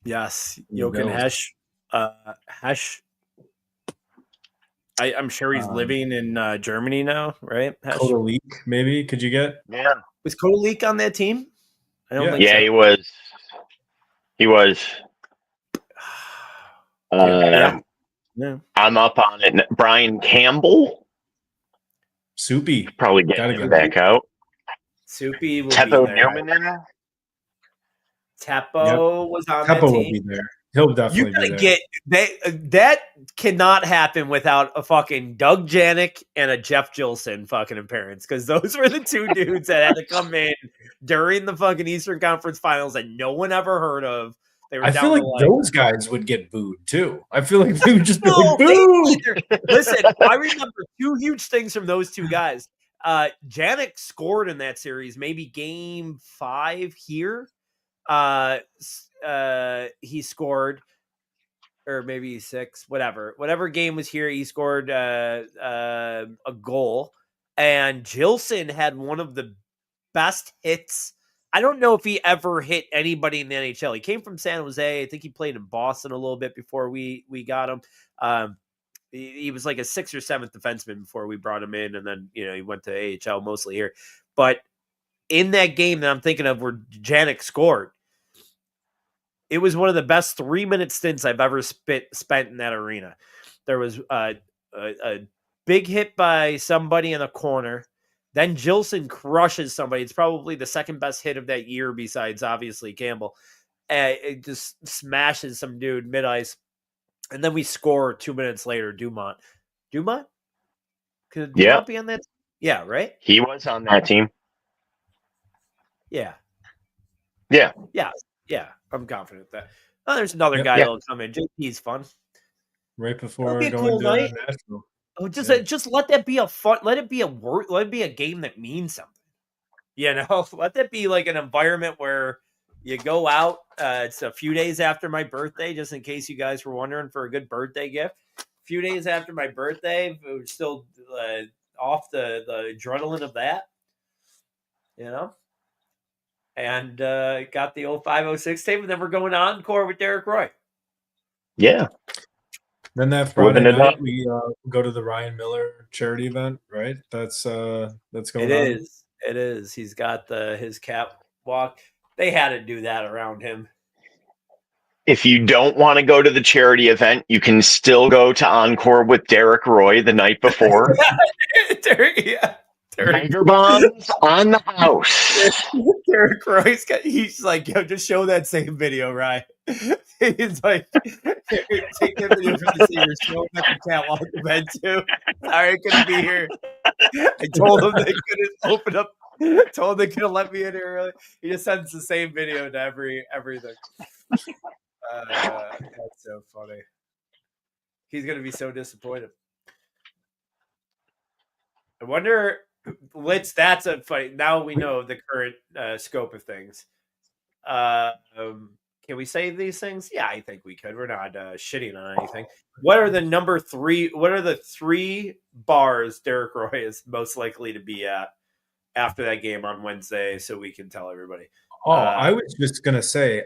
Speaker 1: Yes, Jochen Hesch. Hesch. I'm sure he's living in Germany now, right?
Speaker 4: Kodalik, maybe. Could you get?
Speaker 5: Yeah.
Speaker 1: Was Kodalik on that team? I don't think so.
Speaker 5: Yeah, he was. He was.
Speaker 1: Yeah.
Speaker 5: I'm up on it. Brian Campbell.
Speaker 4: Soupy.
Speaker 5: Probably get him back out.
Speaker 1: Soupy will
Speaker 5: Teppo
Speaker 1: be there.
Speaker 5: Newman.
Speaker 1: Teppo was on
Speaker 4: Teppo
Speaker 1: that team.
Speaker 4: will be there. He'll definitely be there.
Speaker 1: That cannot happen without a fucking Doug Janik and a Jeff Gilson fucking appearance, because those were the two dudes that had to come in during the fucking Eastern Conference Finals that no one ever heard of. They were
Speaker 4: I feel like those guys would get booed too. I feel like they would just be like, boo!
Speaker 1: Listen, I remember two huge things from those two guys. Janik scored in that series, maybe game 5 here. He scored, or maybe 6, whatever game was here, he scored a goal, and Gilson had one of the best hits. I don't know if he ever hit anybody in the NHL. He came from San Jose. I think he played in Boston a little bit before we got him. He was like a 6th or 7th defenseman before we brought him in, and then he went to AHL mostly here. But in that game that I'm thinking of where Janik scored, it was one of the best 3-minute stints I've ever spent in that arena. There was a big hit by somebody in a corner. Then Gilson crushes somebody. It's probably the second best hit of that year besides, obviously, Campbell. It just smashes some dude mid-ice. And then we score 2 minutes later, Dumont. Dumont? Could Dumont be on that? Yeah, right?
Speaker 5: He was on that team.
Speaker 1: Yeah.
Speaker 5: Yeah.
Speaker 1: Yeah. Yeah. I'm confident that. Oh, there's another guy that'll come in. JP's fun.
Speaker 4: Right before
Speaker 1: be a
Speaker 4: going
Speaker 1: cool
Speaker 4: to
Speaker 1: night.
Speaker 4: Nashville.
Speaker 1: Oh, just let that be a fun. Let it be a game that means something. Let that be like an environment where you go out. It's a few days after my birthday, just in case you guys were wondering for a good birthday gift. A few days after my birthday, it was still off the adrenaline of that. And got the 0506 tape, and then we're going to Encore with Derek Roy.
Speaker 5: Yeah.
Speaker 4: Then that Friday night, we go to the Ryan Miller charity event, right? That's going on.
Speaker 1: It is. He's got his catwalk. They had to do that around him.
Speaker 5: If you don't want to go to the charity event, you can still go to Encore with Derek Roy the night before. Tiger bombs on the house.
Speaker 1: Derek Roy's he's like, yo, just show that same video, Ryan. He's like, take that video from the Sabres, show him at the catwalk event too. Sorry, I couldn't be here. I told him they couldn't open up. Told them they couldn't let me in here early. He just sends the same video to everything. That's so funny. He's gonna be so disappointed. I wonder. That's a funny. Now we know the current scope of things. Can we say these things? Yeah, I think we could. We're not shitting on anything. What are the three bars Derek Roy is most likely to be at after that game on Wednesday, so we can tell everybody?
Speaker 4: Oh, I was just gonna say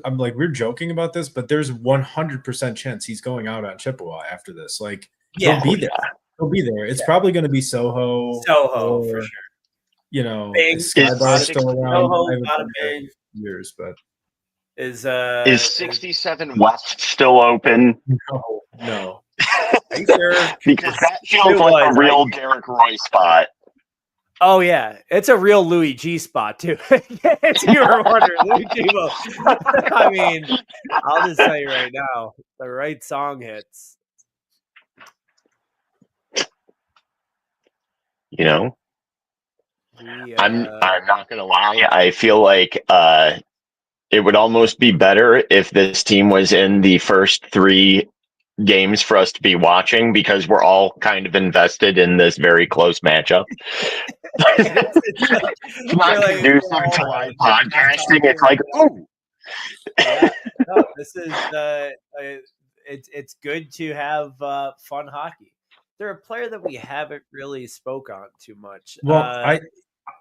Speaker 4: I'm like, we're joking about this, but there's 100% chance he's going out on Chippewa after this. Like, he'll be there. He'll be there. It's probably gonna be Soho.
Speaker 1: Soho for sure.
Speaker 4: You know,
Speaker 1: Bing,
Speaker 4: Skybar still around.
Speaker 1: Soho,
Speaker 4: I haven't
Speaker 1: bada
Speaker 4: been there
Speaker 1: bing.
Speaker 4: in years, but
Speaker 5: Is 67 West still open?
Speaker 4: no.
Speaker 1: Are you sure?
Speaker 5: Because that feels like a real Derek Roy spot.
Speaker 1: Oh yeah, it's a real Louis G spot too. If you were wondering, Louis G. I mean, I'll just tell you right now, the right song hits.
Speaker 5: You know, I'm not gonna lie. I feel like it would almost be better if this team was in the first 3 games for us to be watching, because we're all kind of invested in this very close matchup. It's not conducive to live podcasting. It's like, oh,
Speaker 1: yeah, no, this is it's good to have fun hockey. They're a player that we haven't really spoke on too much.
Speaker 4: Well,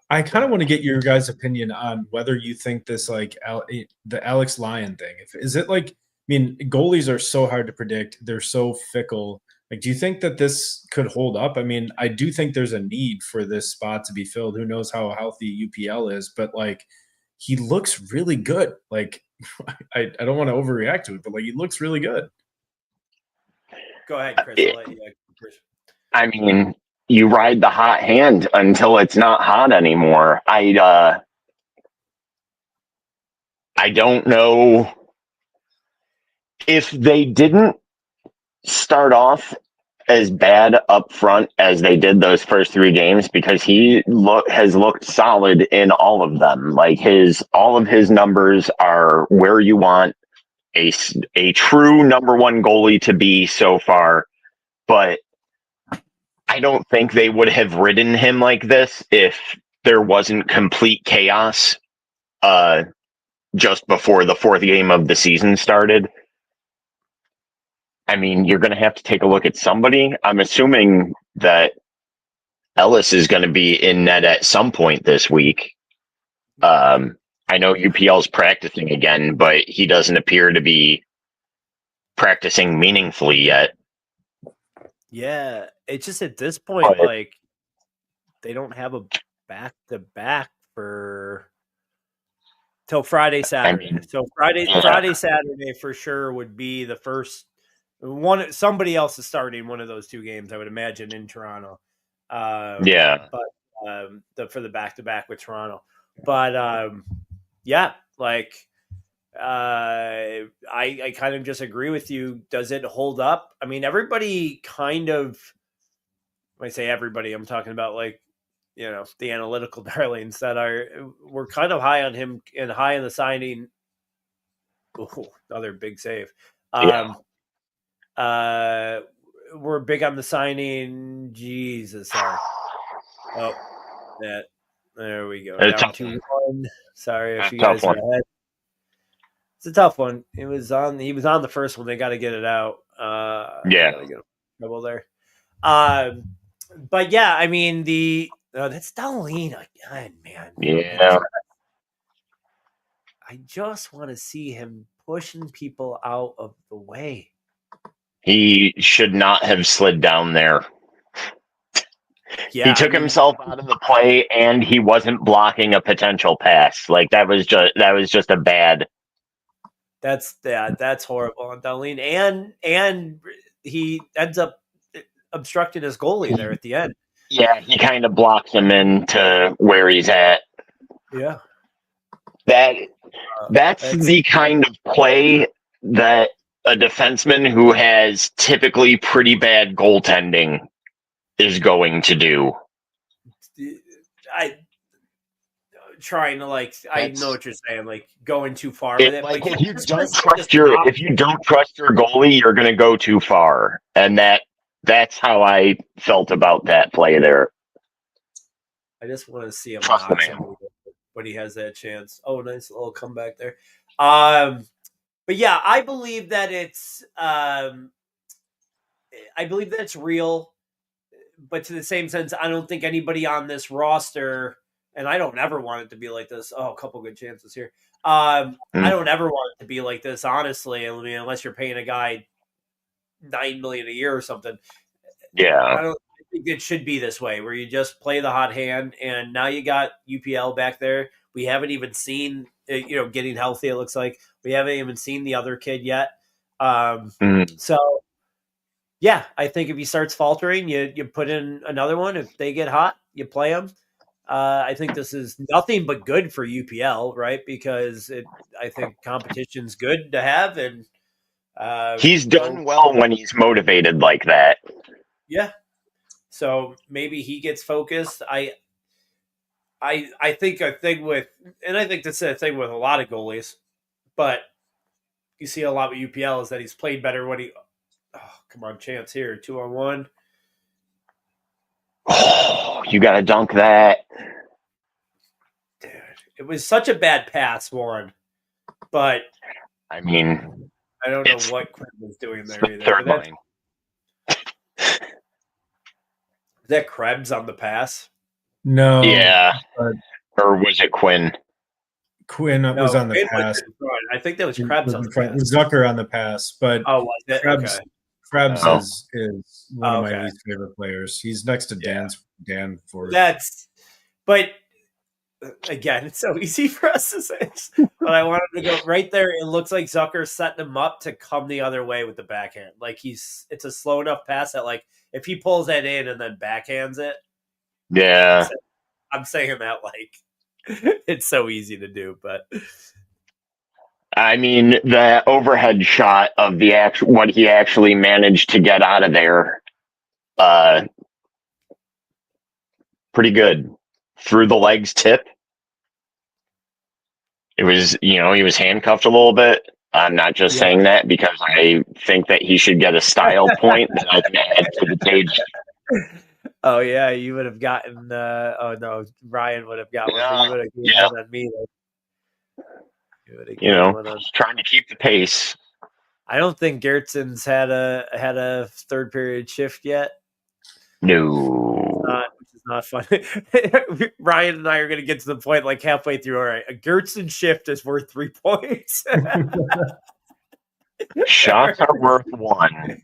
Speaker 4: I kind of want to get your guys' opinion on whether you think this, like, the Alex Lyon thing. Is it like, I mean, goalies are so hard to predict. They're so fickle. Like, do you think that this could hold up? I mean, I do think there's a need for this spot to be filled. Who knows how healthy UPL is, but like, he looks really good. Like, I don't want to overreact to it, but like, he looks really good.
Speaker 1: Go ahead, Chris.
Speaker 5: I mean, you ride the hot hand until it's not hot anymore. I don't know if they didn't start off as bad up front as they did those first 3 games, because he has looked solid in all of them. Like, all of his numbers are where you want a true number 1 goalie to be so far. But I don't think they would have ridden him like this if there wasn't complete chaos just before the 4th game of the season started. I mean, you're going to have to take a look at somebody. I'm assuming that Ellis is going to be in net at some point this week. I know UPL's practicing again, but he doesn't appear to be practicing meaningfully yet.
Speaker 1: Yeah, it's just at this point, like, they don't have a back-to-back for till Friday, Saturday. I mean, so Friday, Saturday for sure would be the first one. Somebody else is starting one of those 2 games, I would imagine, in Toronto.
Speaker 5: But
Speaker 1: for the back-to-back with Toronto, but yeah, like, I kind of just agree with you. Does it hold up? I mean, everybody kind of, when I say everybody, I'm talking about, like, you know, the analytical darlings that we're kind of high on him and high on the signing. Ooh, another big save. We're big on the signing. Jesus. Oh, there we go. Down 2-1. Sorry if you guys are ahead. It's a tough one. He was on the first one. They got to get it out. Gotta get trouble there. But yeah, I mean, that's Darlene again, man.
Speaker 5: Yeah.
Speaker 1: I just want to see him pushing people out of the way.
Speaker 5: He should not have slid down there. Yeah, he took himself out of the play, and he wasn't blocking a potential pass. Like, that was just a bad.
Speaker 1: That's horrible on Darlene, and he ends up obstructing his goalie there at the end.
Speaker 5: Yeah, he kind of blocks him into where he's at.
Speaker 1: Yeah,
Speaker 5: that's the kind of play that a defenseman who has typically pretty bad goaltending is going to do.
Speaker 1: Trying to, like, I know what you're saying, like, going too far with it.
Speaker 5: Like, if you don't trust your goalie, you're going to go too far, and that's how I felt about that play there.
Speaker 1: I just want to see him knock somebody when he has that chance. Oh, nice little comeback there. But yeah, I believe that it's real. But to the same sense, I don't think anybody on this roster, and I don't ever want it to be like this. Oh, a couple good chances here. I don't ever want it to be like this, honestly. I mean, unless you're paying a guy $9 million a year or something.
Speaker 5: Yeah.
Speaker 1: I think it should be this way, where you just play the hot hand, and now you got UPL back there. We haven't even seen, getting healthy. It looks like we haven't even seen the other kid yet. So, yeah, I think if he starts faltering, you put in another one. If they get hot, you play them. I think this is nothing but good for UPL, right? Because I think competition's good to have, and
Speaker 5: he's done well when he's motivated like that.
Speaker 1: Yeah. So maybe he gets focused. I think a thing with, and I think that's a thing with a lot of goalies, but you see a lot with UPL is that he's played better when he. Oh, come on, chance here, 2-on-1.
Speaker 5: Oh, you got to dunk that.
Speaker 1: Dude, it was such a bad pass, Warren. But
Speaker 5: I mean,
Speaker 1: I don't know what Quinn was doing there
Speaker 5: the
Speaker 1: either.
Speaker 5: third line.
Speaker 1: Is that Krebs on the pass?
Speaker 4: No.
Speaker 5: Yeah. Or was it Quinn?
Speaker 4: Quinn was on the
Speaker 1: Quinn
Speaker 4: pass.
Speaker 1: I think that was Krebs on the pass.
Speaker 4: It was Zucker on the pass, but
Speaker 1: was it?
Speaker 4: Krebs,
Speaker 1: Okay.
Speaker 4: Krebs is one of my least favorite players. He's next to Dan for
Speaker 1: but again, it's so easy for us to say. But I wanted to go right there. It looks like Zucker's setting him up to come the other way with the backhand. Like it's a slow enough pass that like if he pulls that in and then backhands it.
Speaker 5: Yeah.
Speaker 1: I'm saying that like it's so easy to do, but
Speaker 5: I mean, the overhead shot of what he actually managed to get out of there, pretty good. Through the legs tip. It was, he was handcuffed a little bit. I'm not just saying that because I think that he should get a style point that I can add to the page.
Speaker 1: Oh yeah, you would have gotten. Oh no, Ryan would have got one. But you would have given one on me.
Speaker 5: Trying to keep the pace.
Speaker 1: I don't think Gertson's had a third period shift yet.
Speaker 5: No,
Speaker 1: which is not fun. Ryan and I are going to get to the point like halfway through. All right, a Gertson shift is worth 3 points.
Speaker 5: Shots are worth 1.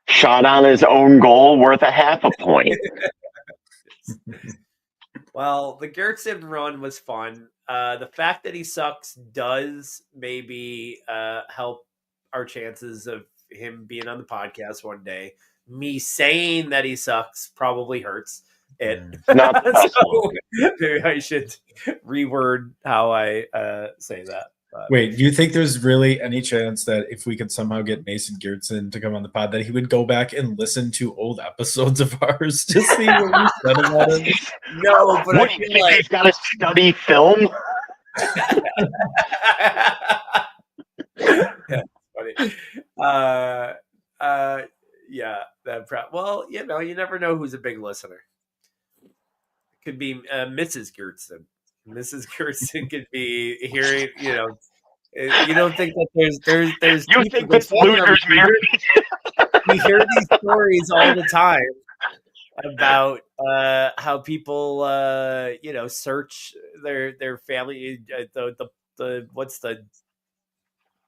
Speaker 5: Shot on his own goal worth a half a point.
Speaker 1: Well, the Gertson run was fun. The fact that he sucks does maybe help our chances of him being on the podcast one day. Me saying that he sucks probably hurts it.
Speaker 5: Not
Speaker 1: so maybe I should reword how I say that. But.
Speaker 4: Wait, do you think there's really any chance that if we could somehow get Mason Gertson to come on the pod, that he would go back and listen to old episodes of ours to see what we said about him?
Speaker 1: No, but
Speaker 5: what, I feel like he's got to study film.
Speaker 1: Yeah, funny. Yeah, well, you never know who's a big listener. It could be Mrs. Gertson. Mrs. Gertson could be hearing, you don't think that there's
Speaker 5: you think this loser's married?
Speaker 1: We hear these stories all the time about how people search their family. The what's the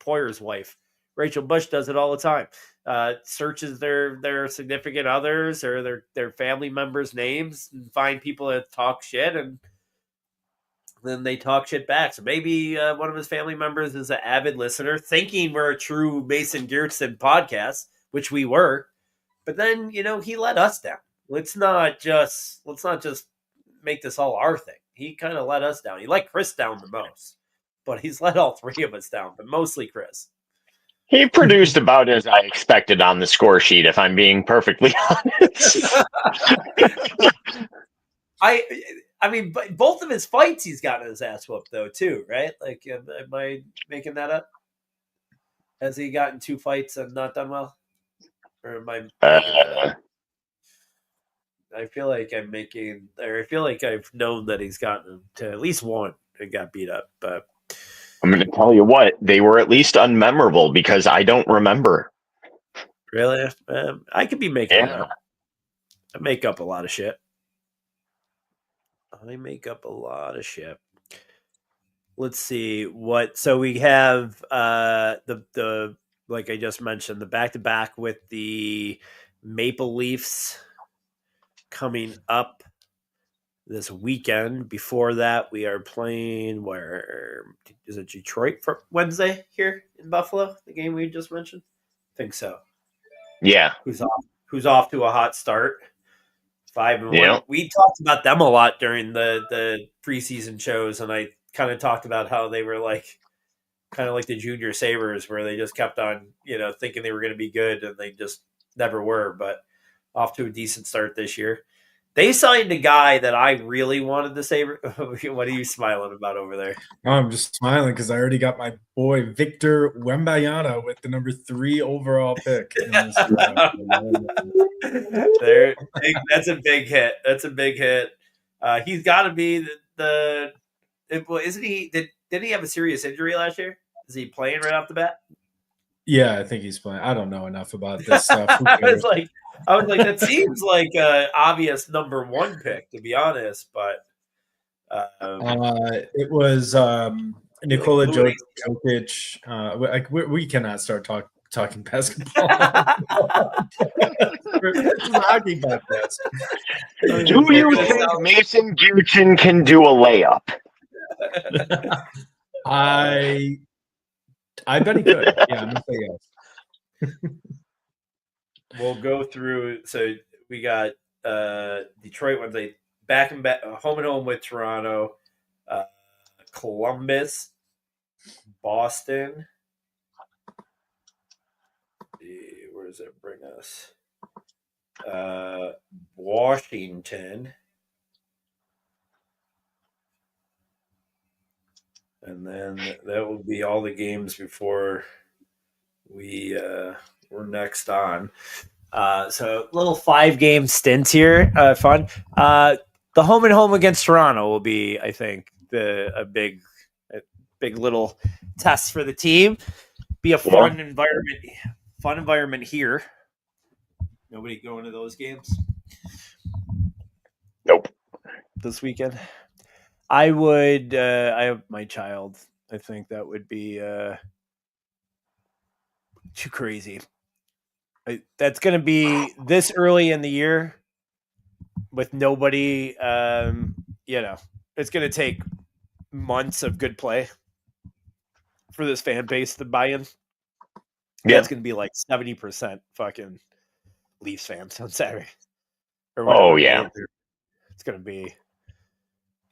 Speaker 1: Poyer's wife, Rachel Bush, does it all the time. Searches their significant others or their family members' names and find people that talk shit, and then they talk shit back. So maybe one of his family members is an avid listener, thinking we're a true Mason Gertson podcast, which we were. But then he let us down. Let's not just make this all our thing. He kind of let us down. He let Chris down the most, but he's let all three of us down, but mostly Chris.
Speaker 5: He produced about as I expected on the score sheet, if I'm being perfectly honest.
Speaker 1: I mean, but both of his fights, he's gotten his ass whooped, though, too, right? Like, am I making that up? Has he gotten 2 fights and not done well? Or am I I feel like I feel like I've known that he's gotten to at least one and got beat up, but
Speaker 5: I'm going to tell you what, they were at least unmemorable because I don't remember.
Speaker 1: Really? I could be making it
Speaker 5: Yeah.
Speaker 1: up. I make up a lot of shit. I make up a lot of shit. Let's see what. So we have the like I just mentioned, the back to back with the Maple Leafs coming up this weekend. Before that, we are playing where is it? Detroit for Wednesday here in Buffalo. The game we just mentioned. I think so.
Speaker 5: Yeah.
Speaker 1: Who's off to a hot start? 5-1.
Speaker 5: Yeah.
Speaker 1: We talked about them a lot during the preseason shows, and I kind of talked about how they were like kind of like the junior Sabres, where they just kept on, thinking they were going to be good, and they just never were. But off to a decent start this year. They signed a guy that I really wanted to say. What are you smiling about over there?
Speaker 4: Oh, I'm just smiling because I already got my boy Victor Wembanyama with the number 3 overall pick.
Speaker 1: That's a big hit. That's a big hit. He's got to be isn't he? Did he have a serious injury last year? Is he playing right off the bat?
Speaker 4: Yeah, I think he's playing. I don't know enough about this stuff.
Speaker 1: I was like, that seems like an obvious number 1 pick, to be honest. But
Speaker 4: it was Nikola Jokic. We cannot start talking basketball. This is a hockey podcast.
Speaker 5: Do you think Mason Buchan can do a layup?
Speaker 4: I bet he could. Yeah, I'm gonna say yes.
Speaker 1: We'll go through. So we got Detroit Wednesday, back and back, home and home with Toronto, Columbus, Boston. Where does it bring us? Washington. And then that will be all the games before we're next on. So little 5-game stints here. Fun. The home and home against Toronto will be, I think, a big little test for the team. Be a fun environment. Fun environment here. Nobody going to those games?
Speaker 5: Nope.
Speaker 1: This weekend? I would. I have my child. I think that would be too crazy. That's going to be this early in the year with nobody. It's going to take months of good play for this fan base to buy in. Yeah, it's going to be like 70% fucking Leafs fans on Saturday.
Speaker 5: Oh yeah,
Speaker 1: it's going to be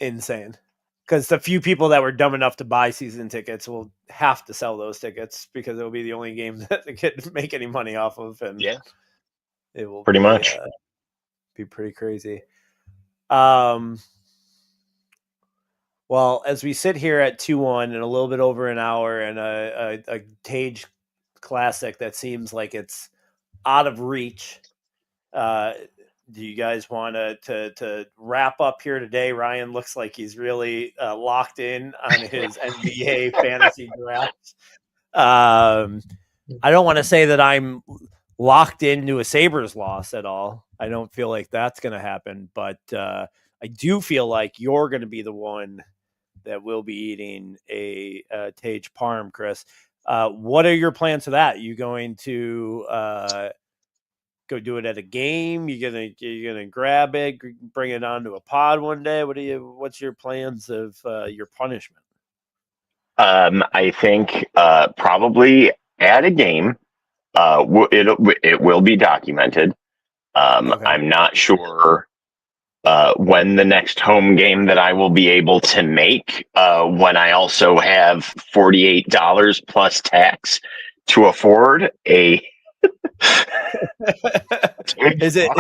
Speaker 1: insane. Because the few people that were dumb enough to buy season tickets will have to sell those tickets because it will be the only game that they could make any money off of, and it will
Speaker 5: pretty much
Speaker 1: be pretty crazy. Well, as we sit here at 2-1 and a little bit over an hour and a Tage Classic that seems like it's out of reach, do you guys want to wrap up here today? Ryan looks like he's really locked in on his NBA fantasy draft. I don't want to say that I'm locked into a Sabres loss at all. I don't feel like that's going to happen, but I do feel like you're going to be the one that will be eating a Tage Parm, Chris. What are your plans for that? You going to go do it at a game? You're gonna grab it, bring it onto a pod one day? What's your plans of your punishment?
Speaker 5: I think probably at a game. It will be documented. Okay. I'm not sure when the next home game that I will be able to make. When I also have $48 plus tax to afford a.
Speaker 1: Is it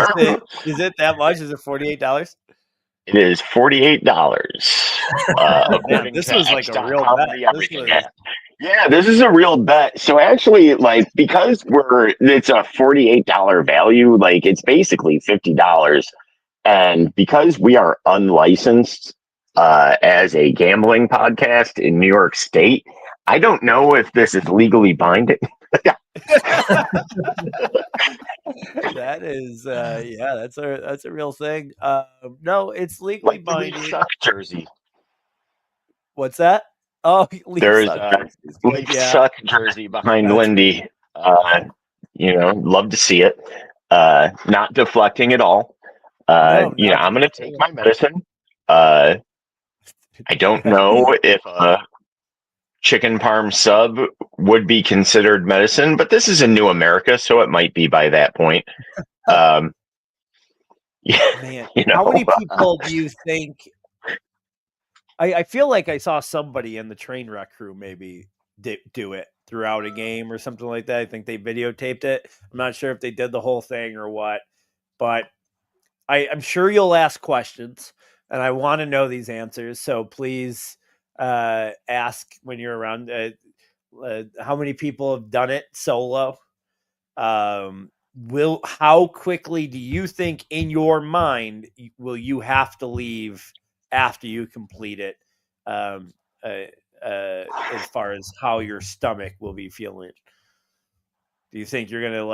Speaker 1: that much? Is it $48?
Speaker 5: It is $48.
Speaker 1: This was like a real bet.
Speaker 5: Yeah, this is a real bet. So actually, because it's a $48 value, it's basically $50. And because we are unlicensed as a gambling podcast in New York State. I don't know if this is legally binding.
Speaker 1: That is, yeah, that's a real thing. No, it's legally
Speaker 5: Like the We
Speaker 1: binding.
Speaker 5: Suck jersey.
Speaker 1: What's that? Oh,
Speaker 5: There's
Speaker 1: Suck
Speaker 5: a
Speaker 1: jersey is good.
Speaker 5: We
Speaker 1: Yeah,
Speaker 5: Suck jersey behind
Speaker 1: that's
Speaker 5: Lindy. Love to see it. Not deflecting at all.
Speaker 1: no, not
Speaker 5: I'm going to
Speaker 1: at
Speaker 5: take
Speaker 1: all.
Speaker 5: my medicine. I don't know if a chicken parm sub would be considered medicine, but this is a new America, so it might be by that point. Um,
Speaker 1: Man,
Speaker 5: you know,
Speaker 1: how many people do you think? I feel like I saw somebody in the train wreck crew maybe do it throughout a game or something like that. I think they videotaped it. I'm not sure if they did the whole thing or what, but I'm sure you'll ask questions, and I want to know these answers. So please ask when you're around. How many people have done it solo? How quickly do you think in your mind will you have to leave after you complete it? Um, as far as how your stomach will be feeling. Do you think you're gonna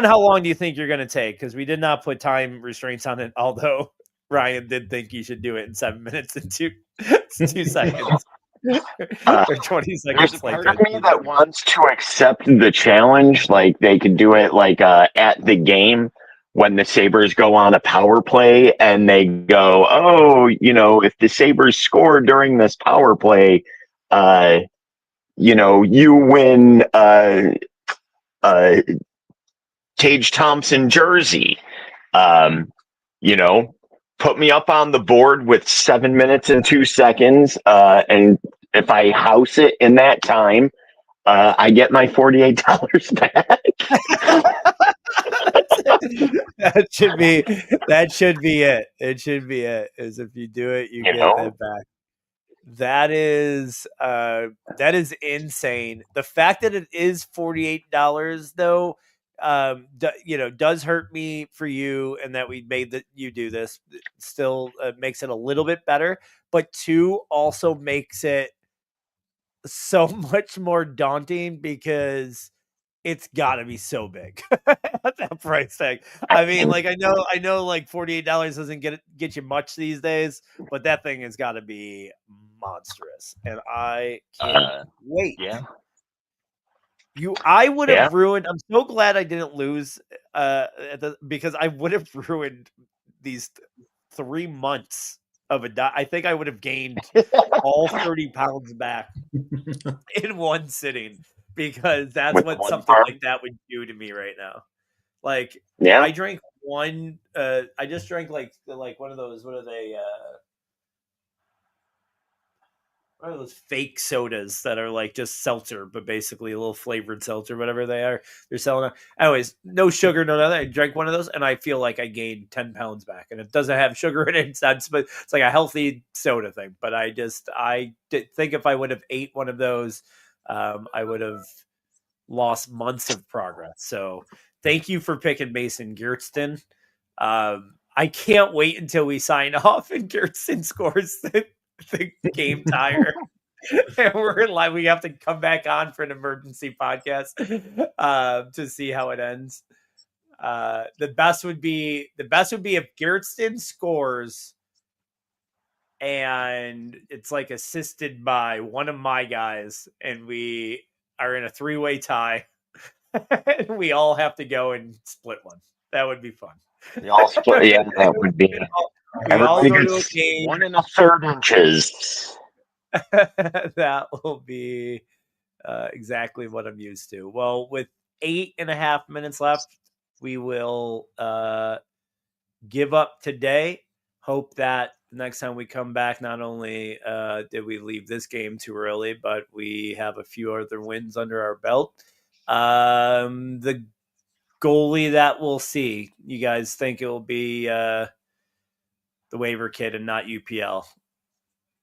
Speaker 1: how long do you think you're gonna take? Because we did not put time restraints on it, although Ryan did think you should do it in 7 minutes and 2 seconds. Or 20
Speaker 5: there's
Speaker 1: seconds
Speaker 5: a part of me that
Speaker 1: seconds.
Speaker 5: wants to accept the challenge. Like they could do it at the game when the Sabres go on a power play and they go, oh, if the Sabres score during this power play, you win Tage Thompson jersey. You know, put me up on the board with 7 minutes and 2 seconds. And if I house it in that time, I get my $48 back.
Speaker 1: That should be it. It should be it. Is if you do it, you get that back. That is insane. The fact that it is $48 though, does hurt me for you, and that we made that you do this still makes it a little bit better, but two also makes it so much more daunting because it's got to be so big at that price tag. I mean, like I know, like $48 doesn't get you much these days, but that thing has got to be monstrous, and I can't wait.
Speaker 5: Yeah.
Speaker 1: I would have ruined. I'm so glad I didn't lose, because I would have ruined these 3 months of a diet. I think I would have gained all 30 pounds back in one sitting, because that's
Speaker 5: With
Speaker 1: what
Speaker 5: one
Speaker 1: something
Speaker 5: farm?
Speaker 1: like that would do to me right now. Like
Speaker 5: Yeah.
Speaker 1: I drank one. I just drank like one of those. What are they? What are those fake sodas that are like just seltzer, but basically a little flavored seltzer, whatever they are. They're selling. Anyways, no sugar, no nothing. I drank one of those, and I feel like I gained 10 pounds back, and it doesn't have sugar in it. But it's like a healthy soda thing. But I did think if I would have ate one of those, I would have lost months of progress. So thank you for picking Mason Geertsen. I can't wait until we sign off and Geertsen scores the game tire. And we're live. We have to come back on for an emergency podcast to see how it ends. The best would be if Geertsen scores and it's like assisted by one of my guys, and we are in a 3-way tie. And we all have to go and split one. That would be fun.
Speaker 5: We all split. Yeah, that would be.
Speaker 1: We all
Speaker 5: Everybody
Speaker 1: go to a
Speaker 5: gets
Speaker 1: game.
Speaker 5: 1 1/3 inches.
Speaker 1: That will be exactly what I'm used to. Well, with 8.5 minutes left, we will give up today. Hope that next time we come back, not only did we leave this game too early, but we have a few other wins under our belt. The goalie that we'll see, you guys think it will be the waiver kid and not UPL?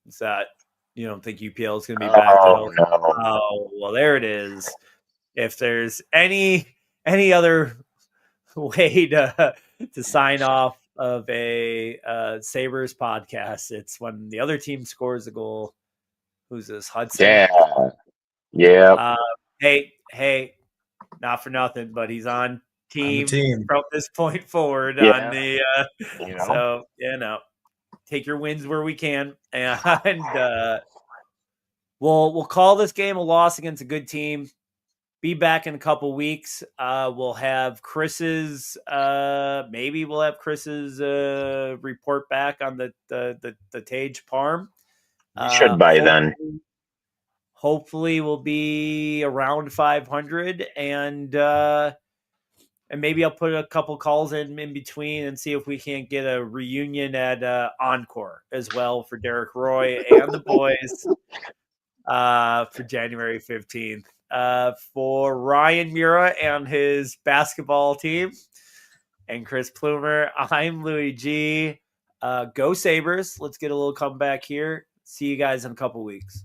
Speaker 1: Is that you don't think UPL is going to be back to health?
Speaker 5: No.
Speaker 1: Oh, well, there it is. If there's any other way to sign off of a Sabres podcast. It's when the other team scores a goal. Who's this? Hudson?
Speaker 5: Yeah. Yeah.
Speaker 1: Hey, not for nothing, but he's on team,
Speaker 4: team.
Speaker 1: from this point forward
Speaker 5: Yeah.
Speaker 1: on the so take your wins where we can, and we'll call this game a loss against a good team. Be back in a couple weeks. We'll have Chris's report back on the Tage Parm.
Speaker 5: You should by then.
Speaker 1: Hopefully we'll be around 500, and maybe I'll put a couple calls in between and see if we can't get a reunion at Encore as well for Derek Roy and the boys for January 15th. For Ryan Mura and his basketball team and Chris Plumer, I'm Louis G. Go Sabres. Let's get a little comeback here. See you guys in a couple weeks.